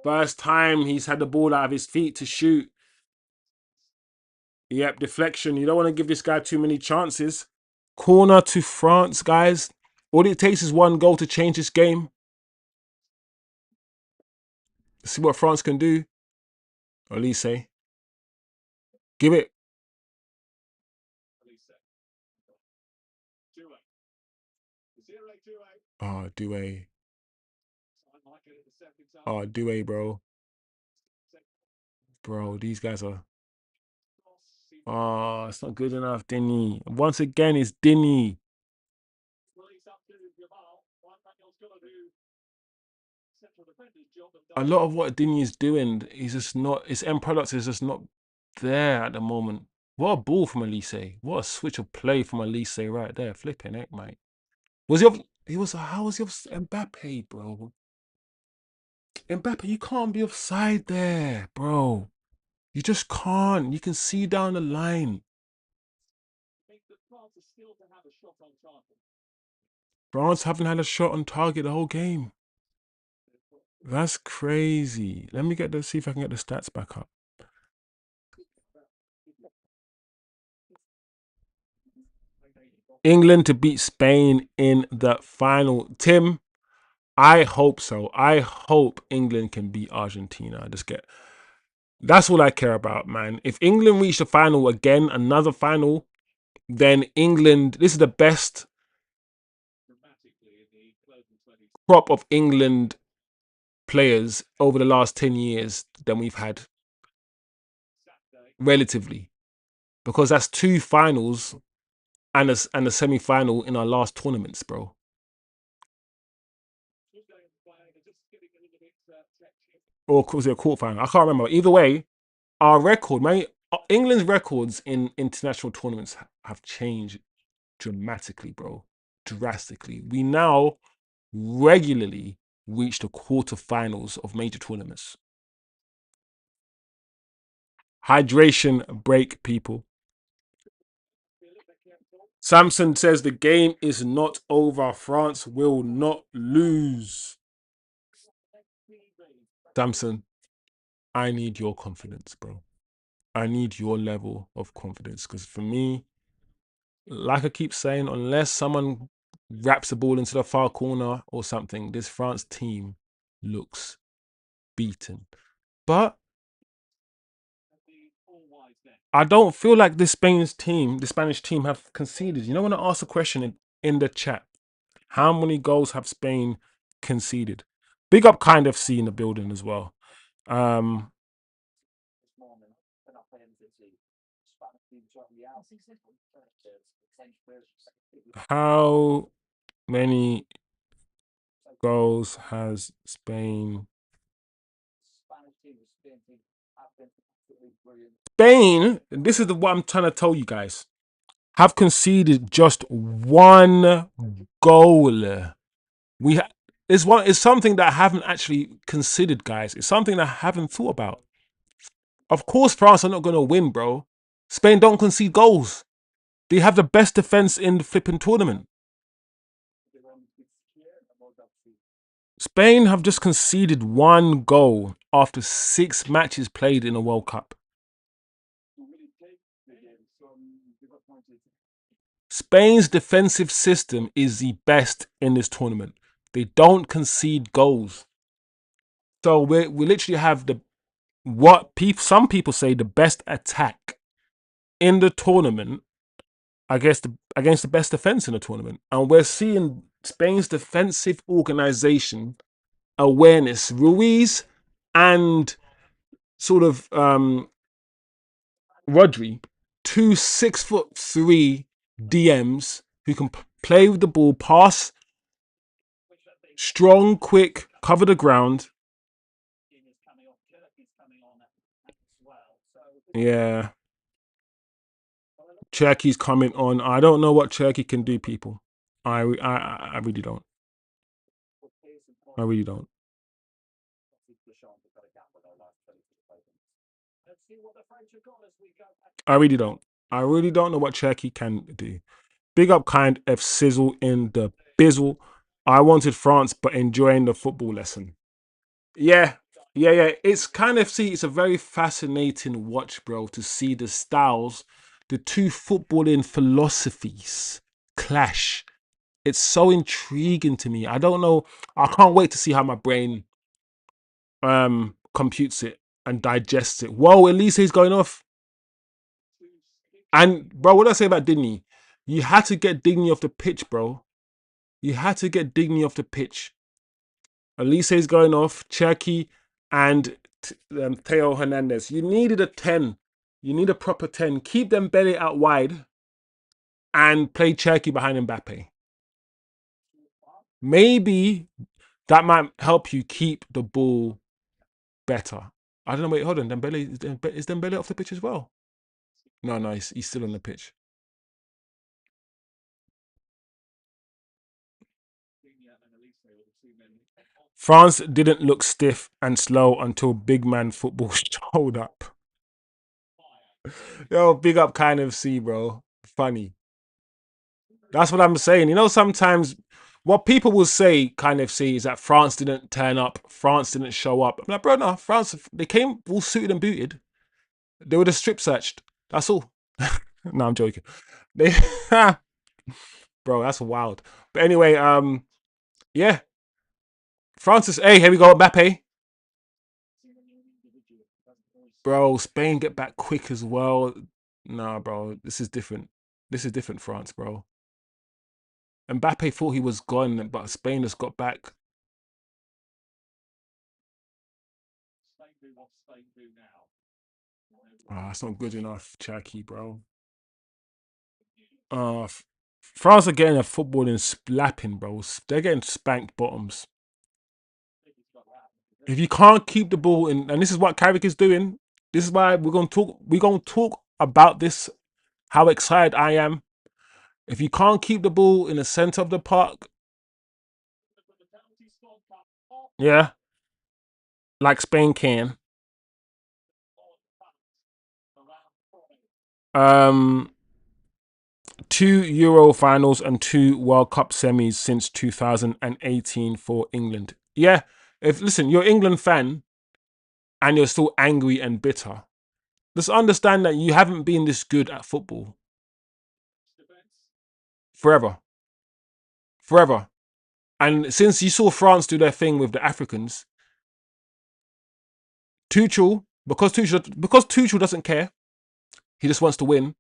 First time he's had the ball out of his feet to shoot. Yep, deflection. You don't want to give this guy too many chances. Corner to France, guys. All it takes is one goal to change this game. Let's see what France can do. Elise. Give it. Oh, Doué. Oh, Doué, bro. Bro, these guys are. Oh, it's not good enough, Dinny. Once again, it's Dinny. A lot of what Dinny is doing, he's just not. His end product is just not there at the moment. What a ball from Elise. What a switch of play from Elise right there. Flipping it, mate. Was he was how was he Mbappe, bro? Mbappe, you can't be offside there, bro. You just can't. You can see down the line. France haven't had a shot on target the whole game. That's crazy. Let me see if I can get the stats back up. England to beat Spain in the final. Tim, I hope so. I hope England can beat Argentina. That's all I care about, man. If England reach the final again, another final, then England, this is the best crop of England players over the last 10 years than we've had, relatively. Because that's 2 finals and a semi-final in our last tournaments, bro. Or was it a quarterfinal? I can't remember. Either way, our record, man, England's records in international tournaments have changed dramatically, bro. Drastically. We now regularly reach the quarterfinals of major tournaments. Hydration break, people. Samson says the game is not over. France will not lose. Samson, I need your confidence, bro. I need your level of confidence because for me, like I keep saying, unless someone wraps the ball into the far corner or something, this France team looks beaten. But I don't feel like the Spanish team have conceded. You know, when I ask a question in the chat, how many goals have Spain conceded? Big up Kind FC in the building as well. How many goals has Spain? Spain, this is what I'm trying to tell you guys, have conceded just 1 goal. It's something that I haven't actually considered, guys. It's something that I haven't thought about. Of course, France are not going to win, bro. Spain don't concede goals. They have the best defense in the flipping tournament. Spain have just conceded 1 goal after 6 matches played in a World Cup. Spain's defensive system is the best in this tournament. They don't concede goals. So we literally have some people say the best attack in the tournament against the best defense in the tournament. And we're seeing Spain's defensive organization, awareness, Ruiz and sort of Rodri, 2 6'3" DMs who can play with the ball, pass, strong, quick, cover the ground. Yeah. Cherky's coming on. I don't know what Cherky can do, people. I really don't. I really don't. I really don't. I really don't know what Cherky can do. Big up Kind F Sizzle in the bizzle. I wanted France, but enjoying the football lesson. Yeah. It's it's a very fascinating watch, bro, to see the styles, the 2 footballing philosophies clash. It's so intriguing to me. I don't know. I can't wait to see how my brain computes it and digests it. Whoa, Elise is going off. And bro, what did I say about Digny? You had to get Digny off the pitch, bro. You had to get Digny off the pitch. Elise is going off. Cherky and Theo Hernandez. You needed a 10. You need a proper 10. Keep them belly out wide and play Cherky behind Mbappe. Maybe that might help you keep the ball better. I don't know. Wait, hold on. Is Dembele off the pitch as well? No, he's still on the pitch. France didn't look stiff and slow until big man football showed up. Yo, big up kind of C, bro. Funny. That's what I'm saying. You know, sometimes what people will say, kind of see, is that France didn't turn up, France didn't show up. I'm like, bro, no, France, they came all suited and booted. They were just strip searched. That's all. No, I'm joking. They, bro, that's wild. But anyway, yeah, Francis. Hey, here we go, Mbappe. Bro, Spain get back quick as well. Nah, bro, this is different. This is different, France, bro. Mbappe thought he was gone, but Spain just got back. Ah, that's not good enough, Chucky, bro. Uh, F- France are getting a footballing splapping, bro. They're getting spanked bottoms. If you can't keep the ball in, and this is what Carrick is doing. This is why we're gonna talk. We're gonna talk about this. How excited I am. If you can't keep the ball in the center of the park, yeah, like Spain can. Um, 2 Euro finals and 2 World Cup semis since 2018 for England. Yeah, if listen, you're an England fan and you're still angry and bitter. Just understand that you haven't been this good at football forever, forever. And since you saw France do their thing with the Africans, Tuchel doesn't care. He just wants to win.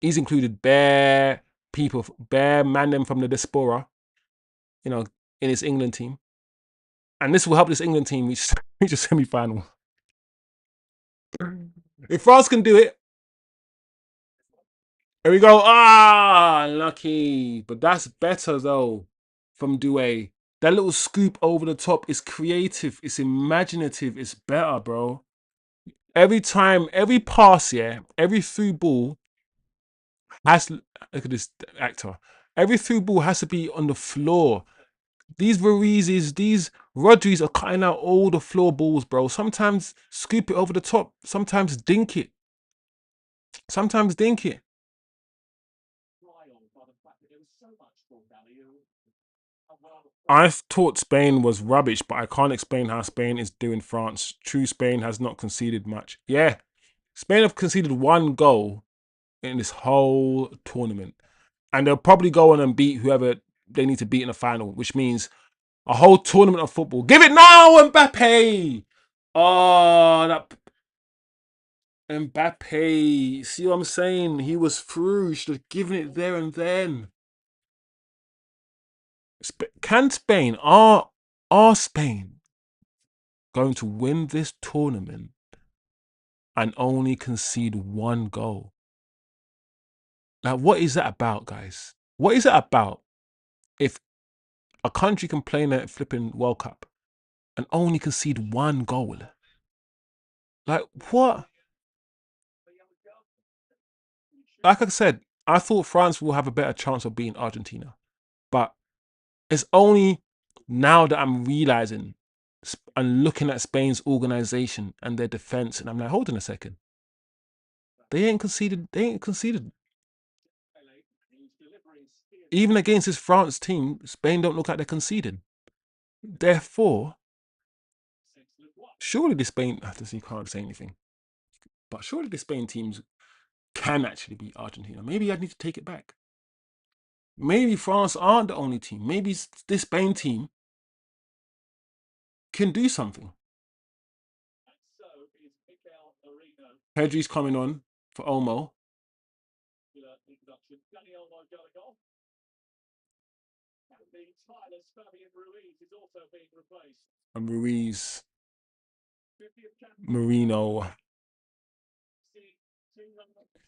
He's included bare people, bare man them from the diaspora, you know, in his England team. And this will help this England team reach a semi-final. If France can do it, here we go. Ah, lucky. But that's better though from Doué. That little scoop over the top is creative. It's imaginative. It's better, bro. Every time, every pass, yeah, every through ball has. Look at this actor. Every through ball has to be on the floor. These Ruizes, these Rodris are cutting out all the floor balls, bro. Sometimes scoop it over the top. Sometimes dink it. Sometimes dink it. I thought Spain was rubbish, but I can't explain how Spain is doing France. True Spain has not conceded much. Yeah, Spain have conceded 1 goal in this whole tournament. And they'll probably go on and beat whoever they need to beat in the final, which means a whole tournament of football. Give it now, Mbappe! Oh, that Mbappe. See what I'm saying? He was through. He should have given it there and then. Can Spain, are Spain going to win this tournament and only concede 1 goal? Like, what is that about, guys? What is it about if a country can play in a flipping World Cup and only concede 1 goal? Like, what? Like I said, I thought France will have a better chance of beating Argentina. But it's only now that I'm realizing and looking at Spain's organization and their defense, and I'm like, hold on a second. They ain't conceded. They ain't conceded. Even against this France team, Spain don't look like they're conceding. Therefore, surely the Spain, you can't say anything, but surely the Spain teams can actually beat Argentina. Maybe I need to take it back. Maybe France aren't the only team. Maybe this Spain team can do something. Pedri's coming on for Olmo. And Ruiz, Marino.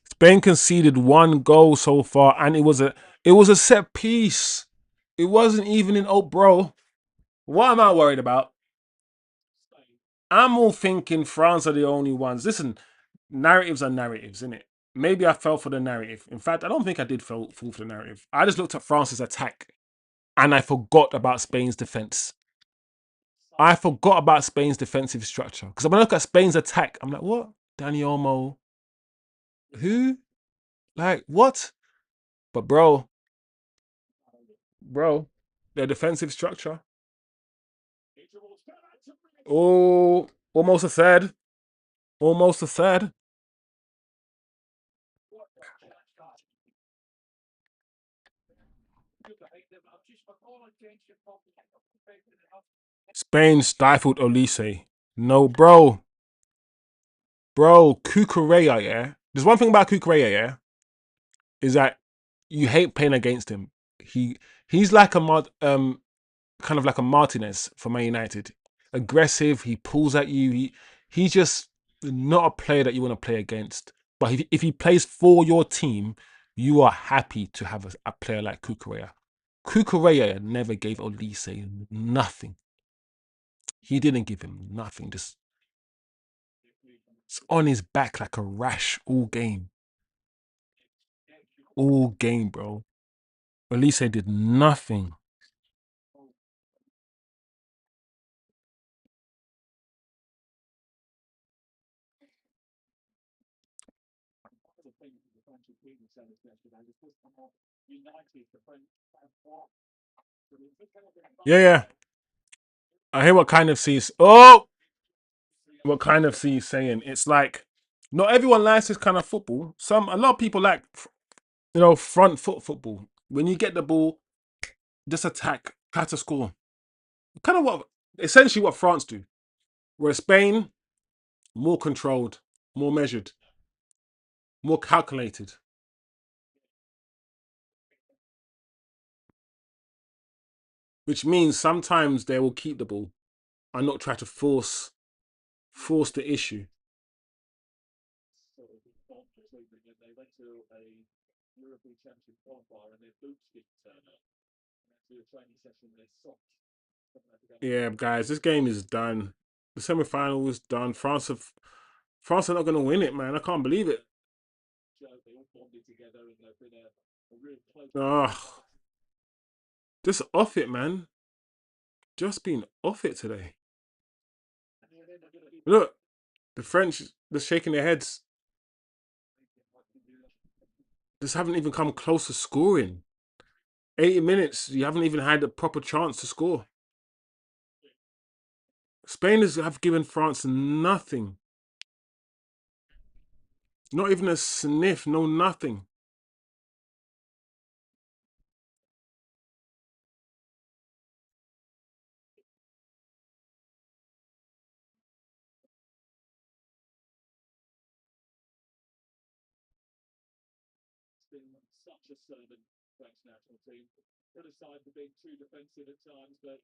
Spain conceded 1 goal so far, and it was a set piece. It wasn't even in bro. What am I worried about? I'm all thinking France are the only ones. Listen, narratives are narratives, innit? Maybe I fell for the narrative. In fact, I don't think I did fall for the narrative. I just looked at France's attack and I forgot about Spain's defense. I forgot about Spain's defensive structure. Because when I look at Spain's attack, I'm like, what? Dani Olmo. Who? Like, what? But bro, their defensive structure. Oh, almost a third. Almost a third. Spain stifled Olise. No, bro. Bro, Cucurella, yeah? There's one thing about Cucurella, yeah? Is that you hate playing against him. He's like kind of like a Martinez for Man United. Aggressive, he pulls at you. He's just not a player that you want to play against. But if he plays for your team, you are happy to have a player like Cucurella. Cucurella never gave Olise nothing. He didn't give him nothing. Just on his back like a rash all game. All game, bro. Olise did nothing. Yeah, yeah. I hear what kind of sees. Oh, what kind of sees saying. It's like not everyone likes this kind of football. A lot of people like, front foot football. When you get the ball, just attack, try to score. Kind of essentially what France do. Whereas Spain, more controlled, more measured, more calculated. Which means sometimes they will keep the ball and not try to force the issue. Yeah, guys, this game is done. The semi-final is done. France are not going to win it, man. I can't believe it. Ugh, just off it, man. Just being off it today. Look, the French, they're shaking their heads. Just haven't even come close to scoring. 80 minutes, you haven't even had a proper chance to score. Spain have given France nothing. Not even a sniff, no nothing.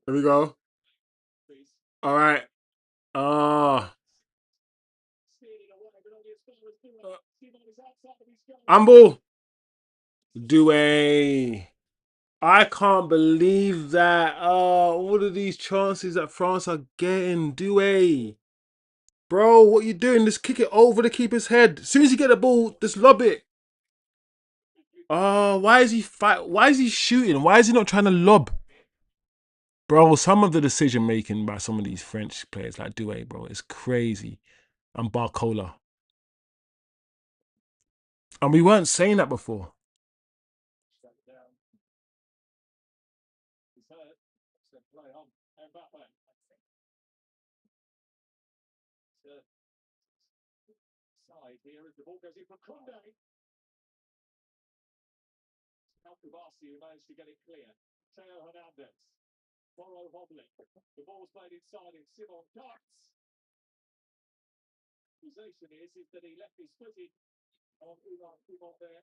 Here we go. All right. Ah. Humble. Douay. I can't believe that. What are these chances that France are getting? Douay. Bro, what you doing? Just kick it over the keeper's head. As soon as you get the ball, just lob it. Oh, why is he fight? Why is he shooting? Why is he not trying to lob? Bro, some of the decision making by some of these French players like Douay, bro, is crazy. And Barcola. And we weren't saying that before.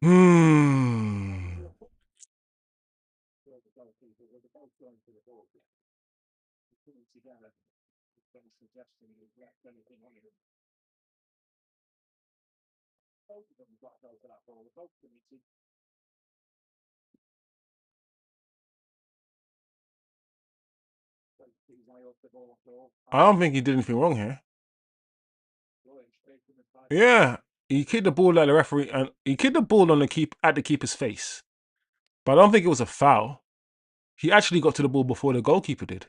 Hmm. I don't think he did anything wrong here. Yeah, he kicked the ball at the referee, and he kicked the ball on at the keeper's face. But I don't think it was a foul. He actually got to the ball before the goalkeeper did.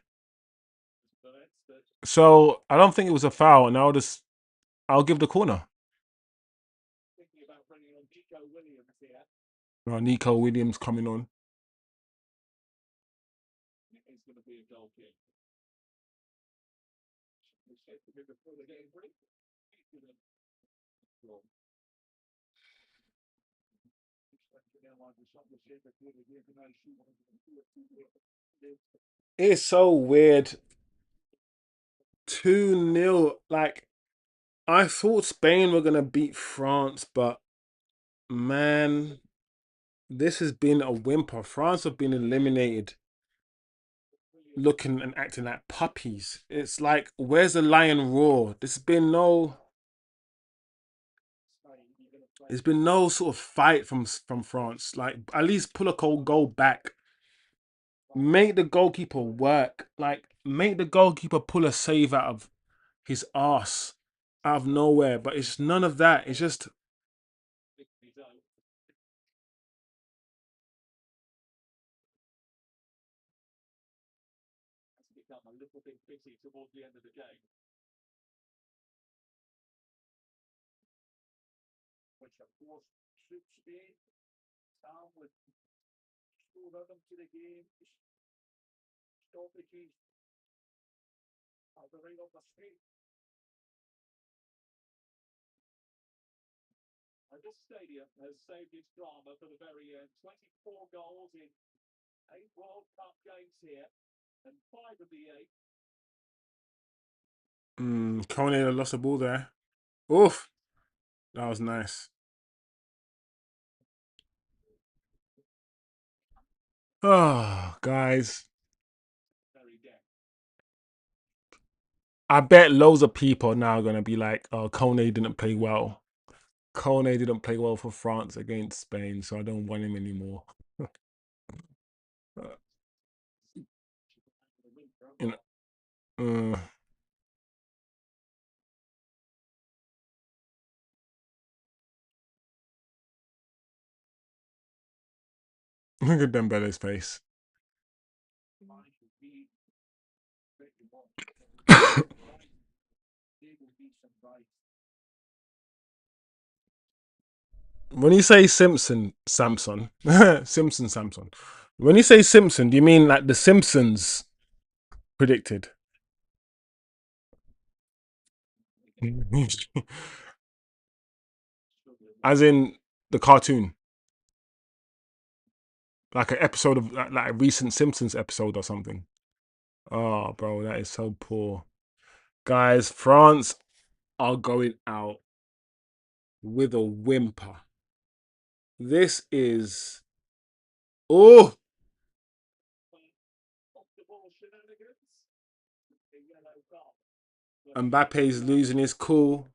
So I don't think it was a foul, and I'll give the corner. Oh, Nico Williams coming on. It's so weird. 2-0. Like, I thought Spain were gonna beat France, but man, this has been a whimper. France have been eliminated, looking and acting like puppies. It's like, where's the lion roar? There's been no sort of fight from France. Like, at least pull a cold goal back. Make the goalkeeper work. Like, make the goalkeeper pull a save out of his ass out of nowhere. But it's none of that. It's just Kone lost the ball there. Oof, that was nice. Oh, guys, I bet loads of people are now gonna be like, "Oh, Kone didn't play well. Kone didn't play well for France against Spain, so I don't want him anymore." Uh, you know, look at Dembele's face. When you say Samson, Samson. When you say Simpson, do you mean like the Simpsons predicted? As in the cartoon, like an episode of like a recent Simpsons episode or something. Oh, bro, that is so poor. Guys, France are going out with a whimper. This is oh, Mbappe's losing his cool.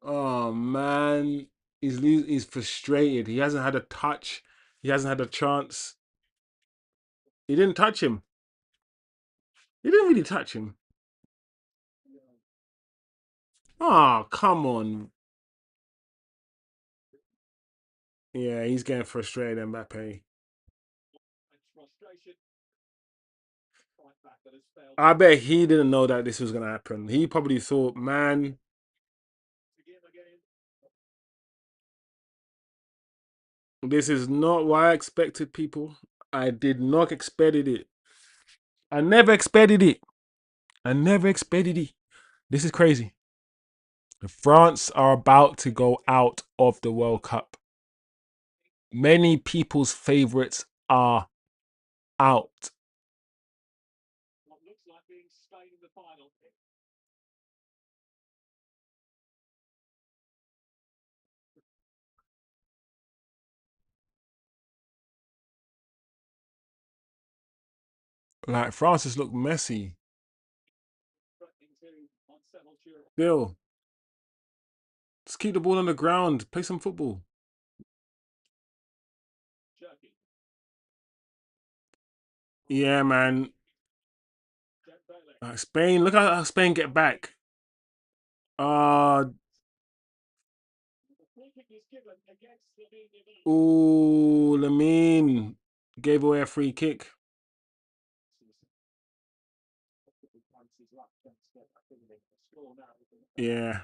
Oh man, he's frustrated. He hasn't had a touch. He hasn't had a chance. He didn't touch him. He didn't really touch him. Oh, come on. Yeah, he's getting frustrated, Mbappe. I bet he didn't know that this was gonna happen. He probably thought, man, this is not what I expected, people. I did not expected it. I never expected it. I never expected it. This is crazy. France are about to go out of the World Cup. Many people's favorites are out. Like, Francis looked messy. Bill, just keep the ball on the ground. Play some football. Yeah, man. Spain, look how Spain get back. Uh, ooh, Lamine gave away a free kick. Yeah.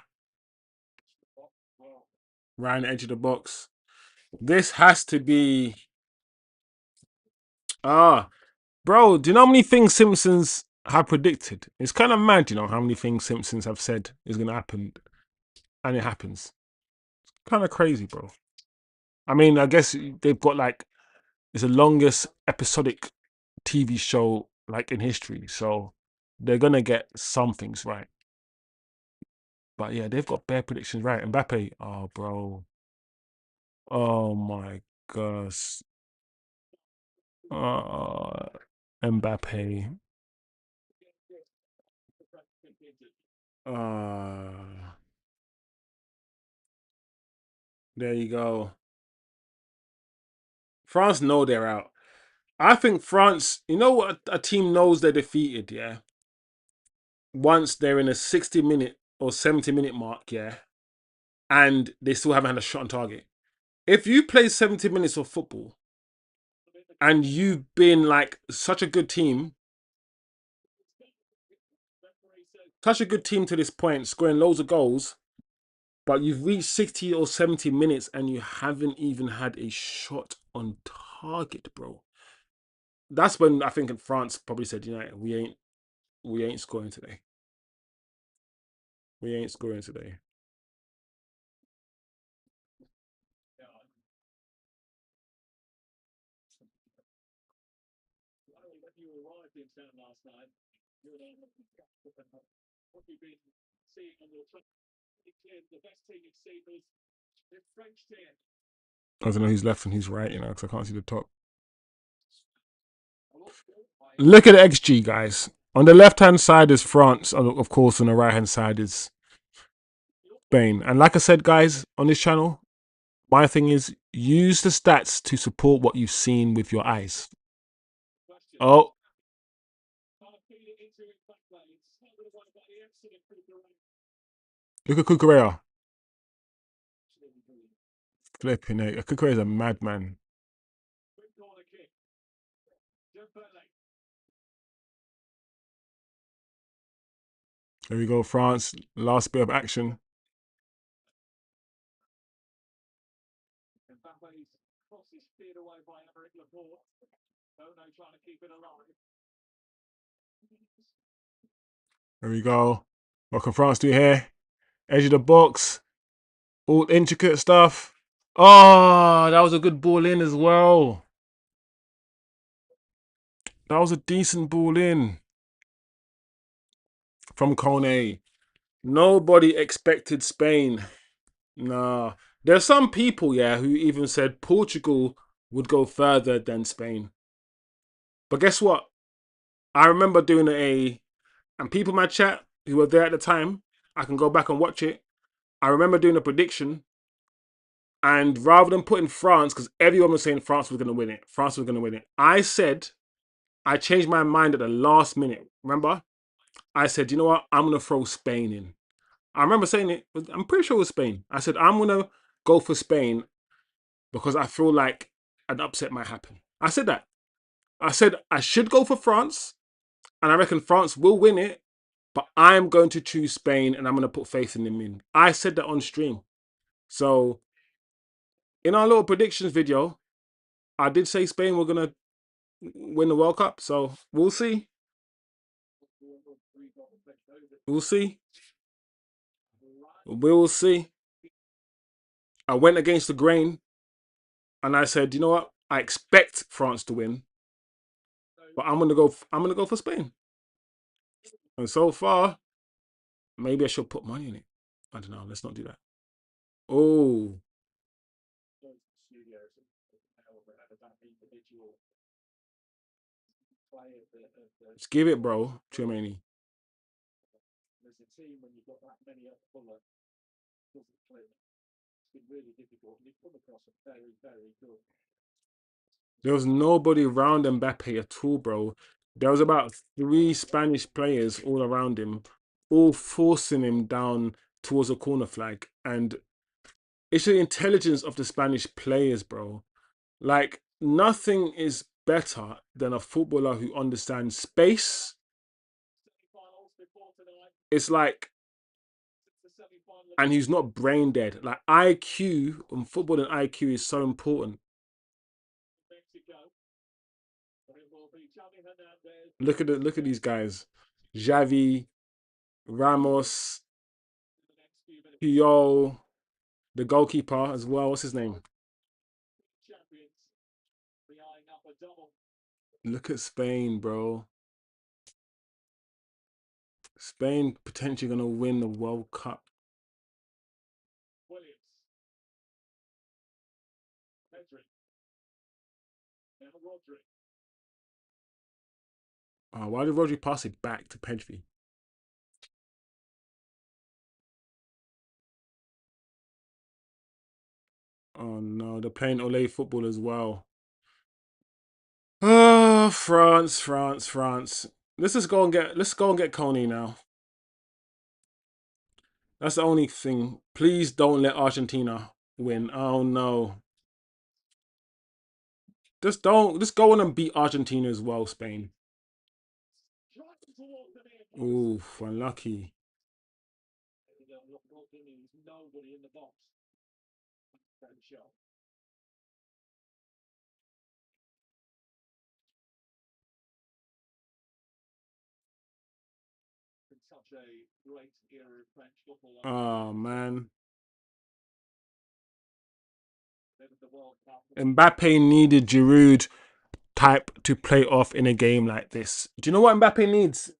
Right on the edge of the box. This has to be. Ah, bro, do you know how many things Simpsons have predicted? It's kind of mad, you know, how many things Simpsons have said is going to happen, and it happens. Kind of crazy, bro. I mean, I guess they've got like, it's the longest episodic TV show like in history, so they're going to get some things right. But yeah, they've got bare predictions right. Mbappe, oh, bro. Oh my gosh. Uh, Mbappe. Uh, there you go. France know they're out. I think France, you know what a team knows they're defeated, yeah? Once they're in a 60-minute or 70-minute mark, yeah, and they still haven't had a shot on target. If you play 70 minutes of football and you've been like such a good team to this point, scoring loads of goals, but you've reached 60 or 70 minutes and you haven't even had a shot on target, bro. That's when I think France probably said, you know, we ain't scoring today. We ain't scoring today. I don't know who's left and who's right, you know, because I can't see the top. Look at the XG, guys. On the left-hand side is France, and of course, on the right-hand side is Spain. And like I said, guys, on this channel, my thing is use the stats to support what you've seen with your eyes. Oh, look at Kukurea. Flipping it. Kukurea is a madman. There we go, France. Last bit of action. There we go. What can France do here? Edge of the box. All intricate stuff. Oh, that was a good ball in as well. That was a decent ball in from Kone. Nobody expected Spain. Nah. There's some people, yeah, who even said Portugal would go further than Spain. But guess what? I remember doing and people in my chat who were there at the time, I can go back and watch it. I remember doing a prediction, and rather than putting France, because everyone was saying France was going to win it, France was going to win it, I changed my mind at the last minute. Remember? I said, you know what? I'm going to throw Spain in. I remember saying it, I'm pretty sure it was Spain. I said, I'm going to go for Spain because I feel like an upset might happen. I said that. I said I should go for France, and I reckon France will win it, but I'm going to choose Spain and I'm going to put faith in them in. I said that on stream. So in our little predictions video, I did say Spain were going to win the World Cup. So we'll see. We'll see. We'll see. I went against the grain and I said, you know what? I expect France to win, but I'm gonna go for Spain. And so far, maybe I should put money in it. I don't know. Let's not do that. Oh, let's give it, bro. Chimeni. There was nobody around Mbappe at all, bro. There was about 3 Spanish players all around him, all forcing him down towards a corner flag. And it's the intelligence of the Spanish players, bro. Like, nothing is better than a footballer who understands space. It's like and he's not brain dead. Like IQ and football and IQ is so important. Look at these guys. Xavi, Ramos, Puyol, the goalkeeper as well. What's his name? Look at Spain, bro. Spain potentially gonna win the World Cup. Why did Rodri pass it back to Pedri? Oh no, they're playing Ole football as well. Oh, France. Let's go and get Coney now. That's the only thing. Please don't let Argentina win. Oh no. Just go on and beat Argentina as well, Spain. Oof, unlucky. Oh man. Mbappe needed Giroud type to play off in a game like this. Do you know what Mbappe needs?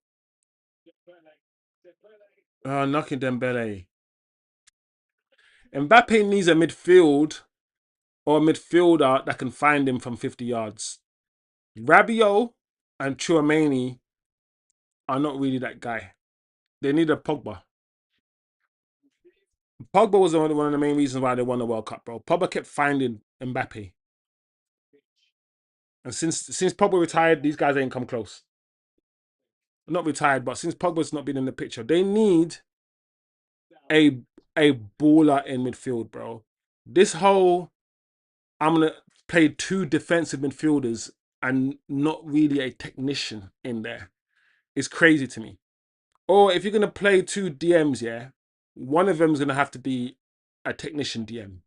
Knocking Dembele. Mbappe needs a midfield or a midfielder that can find him from 50 yards. Rabiot and Chouameni are not really that guy. They need a Pogba. Pogba was one of the main reasons why they won the World Cup, bro. Pogba kept finding Mbappe. And since Pogba retired, these guys ain't come close. Not retired, but since Pogba's not been in the picture, they need a baller in midfield, bro. This whole I'm gonna play two defensive midfielders and not really a technician in there is crazy to me. Or if you're gonna play two DMs, yeah, one of them's gonna have to be a technician DM.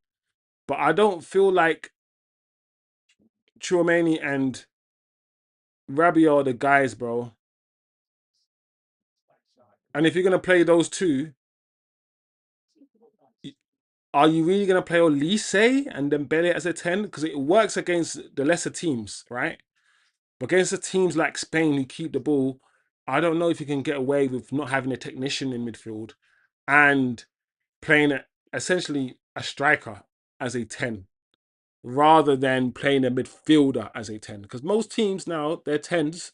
But I don't feel like Chouameni and Rabiot are the guys, bro. And if you're gonna play those two, are you really gonna play Olise and Dembele as a 10? Because it works against the lesser teams, right? But against the teams like Spain who keep the ball, I don't know if you can get away with not having a technician in midfield and playing essentially a striker as a 10 rather than playing a midfielder as a 10. Because most teams now, their 10s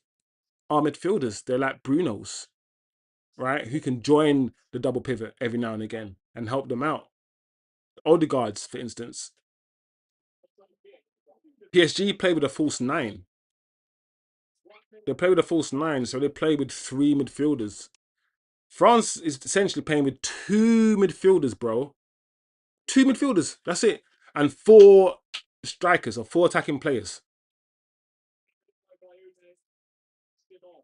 are midfielders. They're like Bruno's, right? Who can join the double pivot every now and again and help them out. Odegaard's, for instance. PSG play with a false 9. They play with a false 9, so they play with 3 midfielders. France is essentially playing with 2 midfielders, bro. 2 midfielders. That's it. And 4 strikers or 4 attacking players.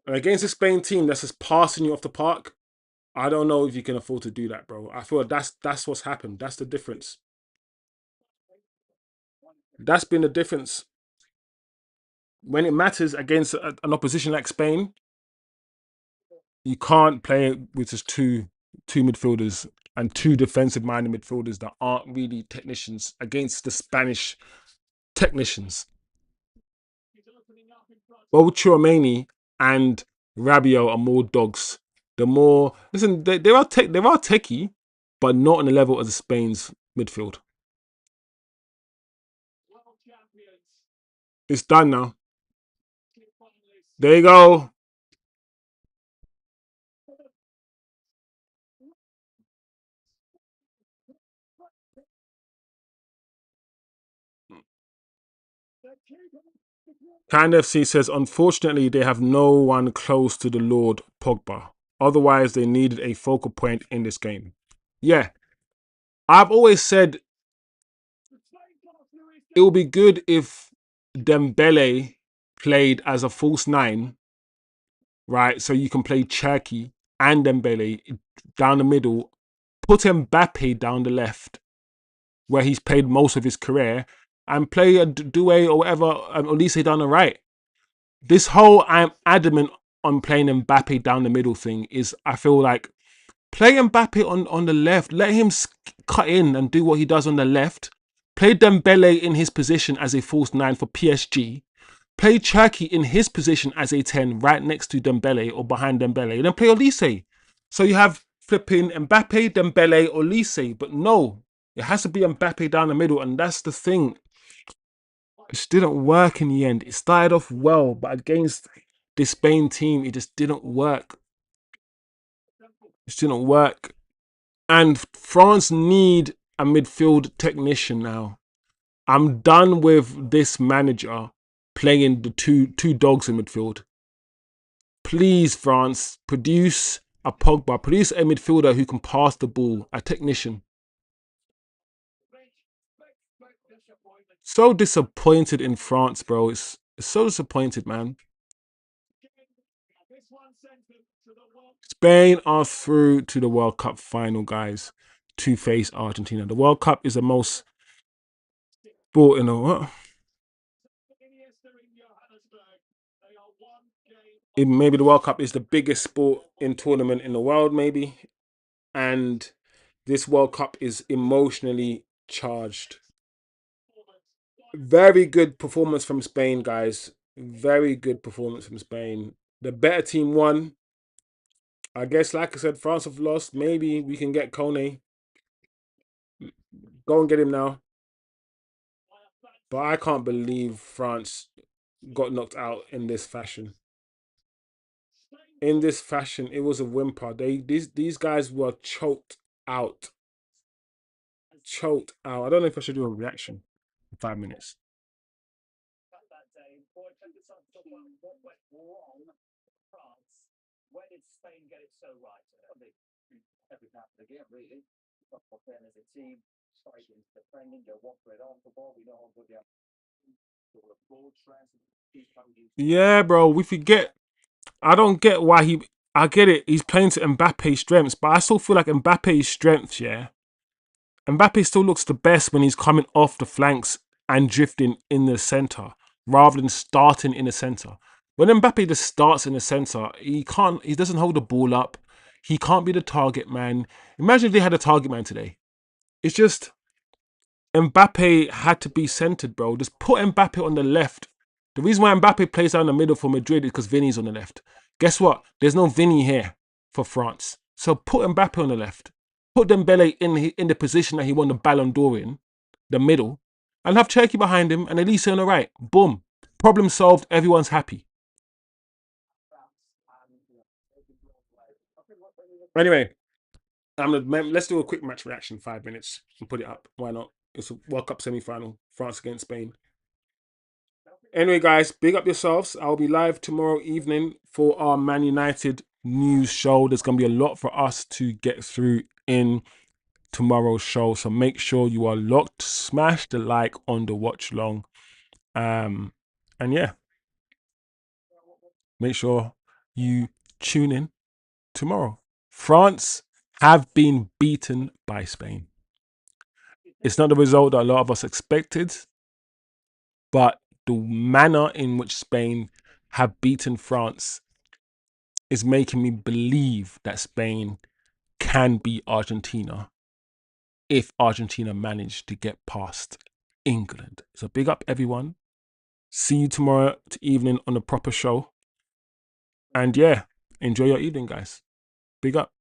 And against a Spain team that's just passing you off the park, I don't know if you can afford to do that, bro. I feel like that's what's happened. That's the difference. That's been the difference. When it matters against an opposition like Spain, you can't play with just two midfielders and 2 defensive-minded midfielders that aren't really technicians against the Spanish technicians. Both Chouameni and Rabiot are more dogs. They're more listen. They are techie, but not on the level of the Spain's midfield. It's done now. There you go. Kind FC says, unfortunately, they have no one close to the Lord Pogba. Otherwise, they needed a focal point in this game. Yeah. I've always said it would be good if Dembele played as a false 9, right? So you can play Cherky and Dembele down the middle put Mbappe down the left, where he's played most of his career, and play a Doué or whatever, Olise down the right. This whole I'm adamant on playing Mbappe down the middle thing is, I feel like, play Mbappe on the left. Let him cut in and do what he does on the left. Play Dembele in his position as a false 9 for PSG. Play Cherki in his position as a 10 right next to Dembele or behind Dembele. And then play Olise. So you have flipping Mbappe, Dembele, Olise. But no, it has to be Mbappe down the middle. And that's the thing. It just didn't work in the end. It started off well, but against this Spain team, it just didn't work. It just didn't work. And France need a midfield technician now. I'm done with this manager playing the two dogs in midfield. Please, France, produce a Pogba, produce a midfielder who can pass the ball, a technician. So disappointed in France, bro. It's so disappointed, man. Spain are through to the World Cup final, guys, to face Argentina. The World Cup is the most sport in the what? Maybe the World Cup is the biggest sport in tournament in the world, maybe. And this World Cup is emotionally charged. Very good performance from Spain, guys. Very good performance from Spain. The better team won. I guess, like I said, France have lost. Maybe we can get Kone. Go and get him now. But I can't believe France got knocked out in this fashion. In this fashion, it was a whimper. These guys were choked out. Choked out. I don't know if I should do a reaction in 5 minutes. Yeah, bro. We forget. I don't get why he. I get it. He's playing to Mbappe's strengths, but I still feel like Mbappe's strengths, yeah. Mbappe still looks the best when he's coming off the flanks and drifting in the centre rather than starting in the centre. When Mbappe just starts in the centre, he doesn't hold the ball up. He can't be the target man. Imagine if they had a target man today. It's just Mbappe had to be centred, bro. Just put Mbappe on the left. The reason why Mbappe plays down the middle for Madrid is because Vinny's on the left. Guess what? There's no Vinny here for France. So put Mbappe on the left. Put Dembele in the position that he won the Ballon d'Or in, the middle, and have Cherki behind him and Elise on the right. Boom. Problem solved. Everyone's happy. Anyway, let's do a quick match reaction, 5 minutes, and put it up. Why not? It's a World Cup semi-final, France against Spain. Anyway, guys, big up yourselves. I'll be live tomorrow evening for our Man United news show. There's going to be a lot for us to get through in tomorrow's show, so make sure you are locked. Smash the like on the watch long, and yeah, make sure you tune in tomorrow. France have been beaten by Spain. It's not the result that a lot of us expected, but the manner in which Spain have beaten France is making me believe that Spain can beat Argentina if Argentina manage to get past England. So big up everyone. See you tomorrow evening on a proper show. And yeah, enjoy your evening, guys. Big up.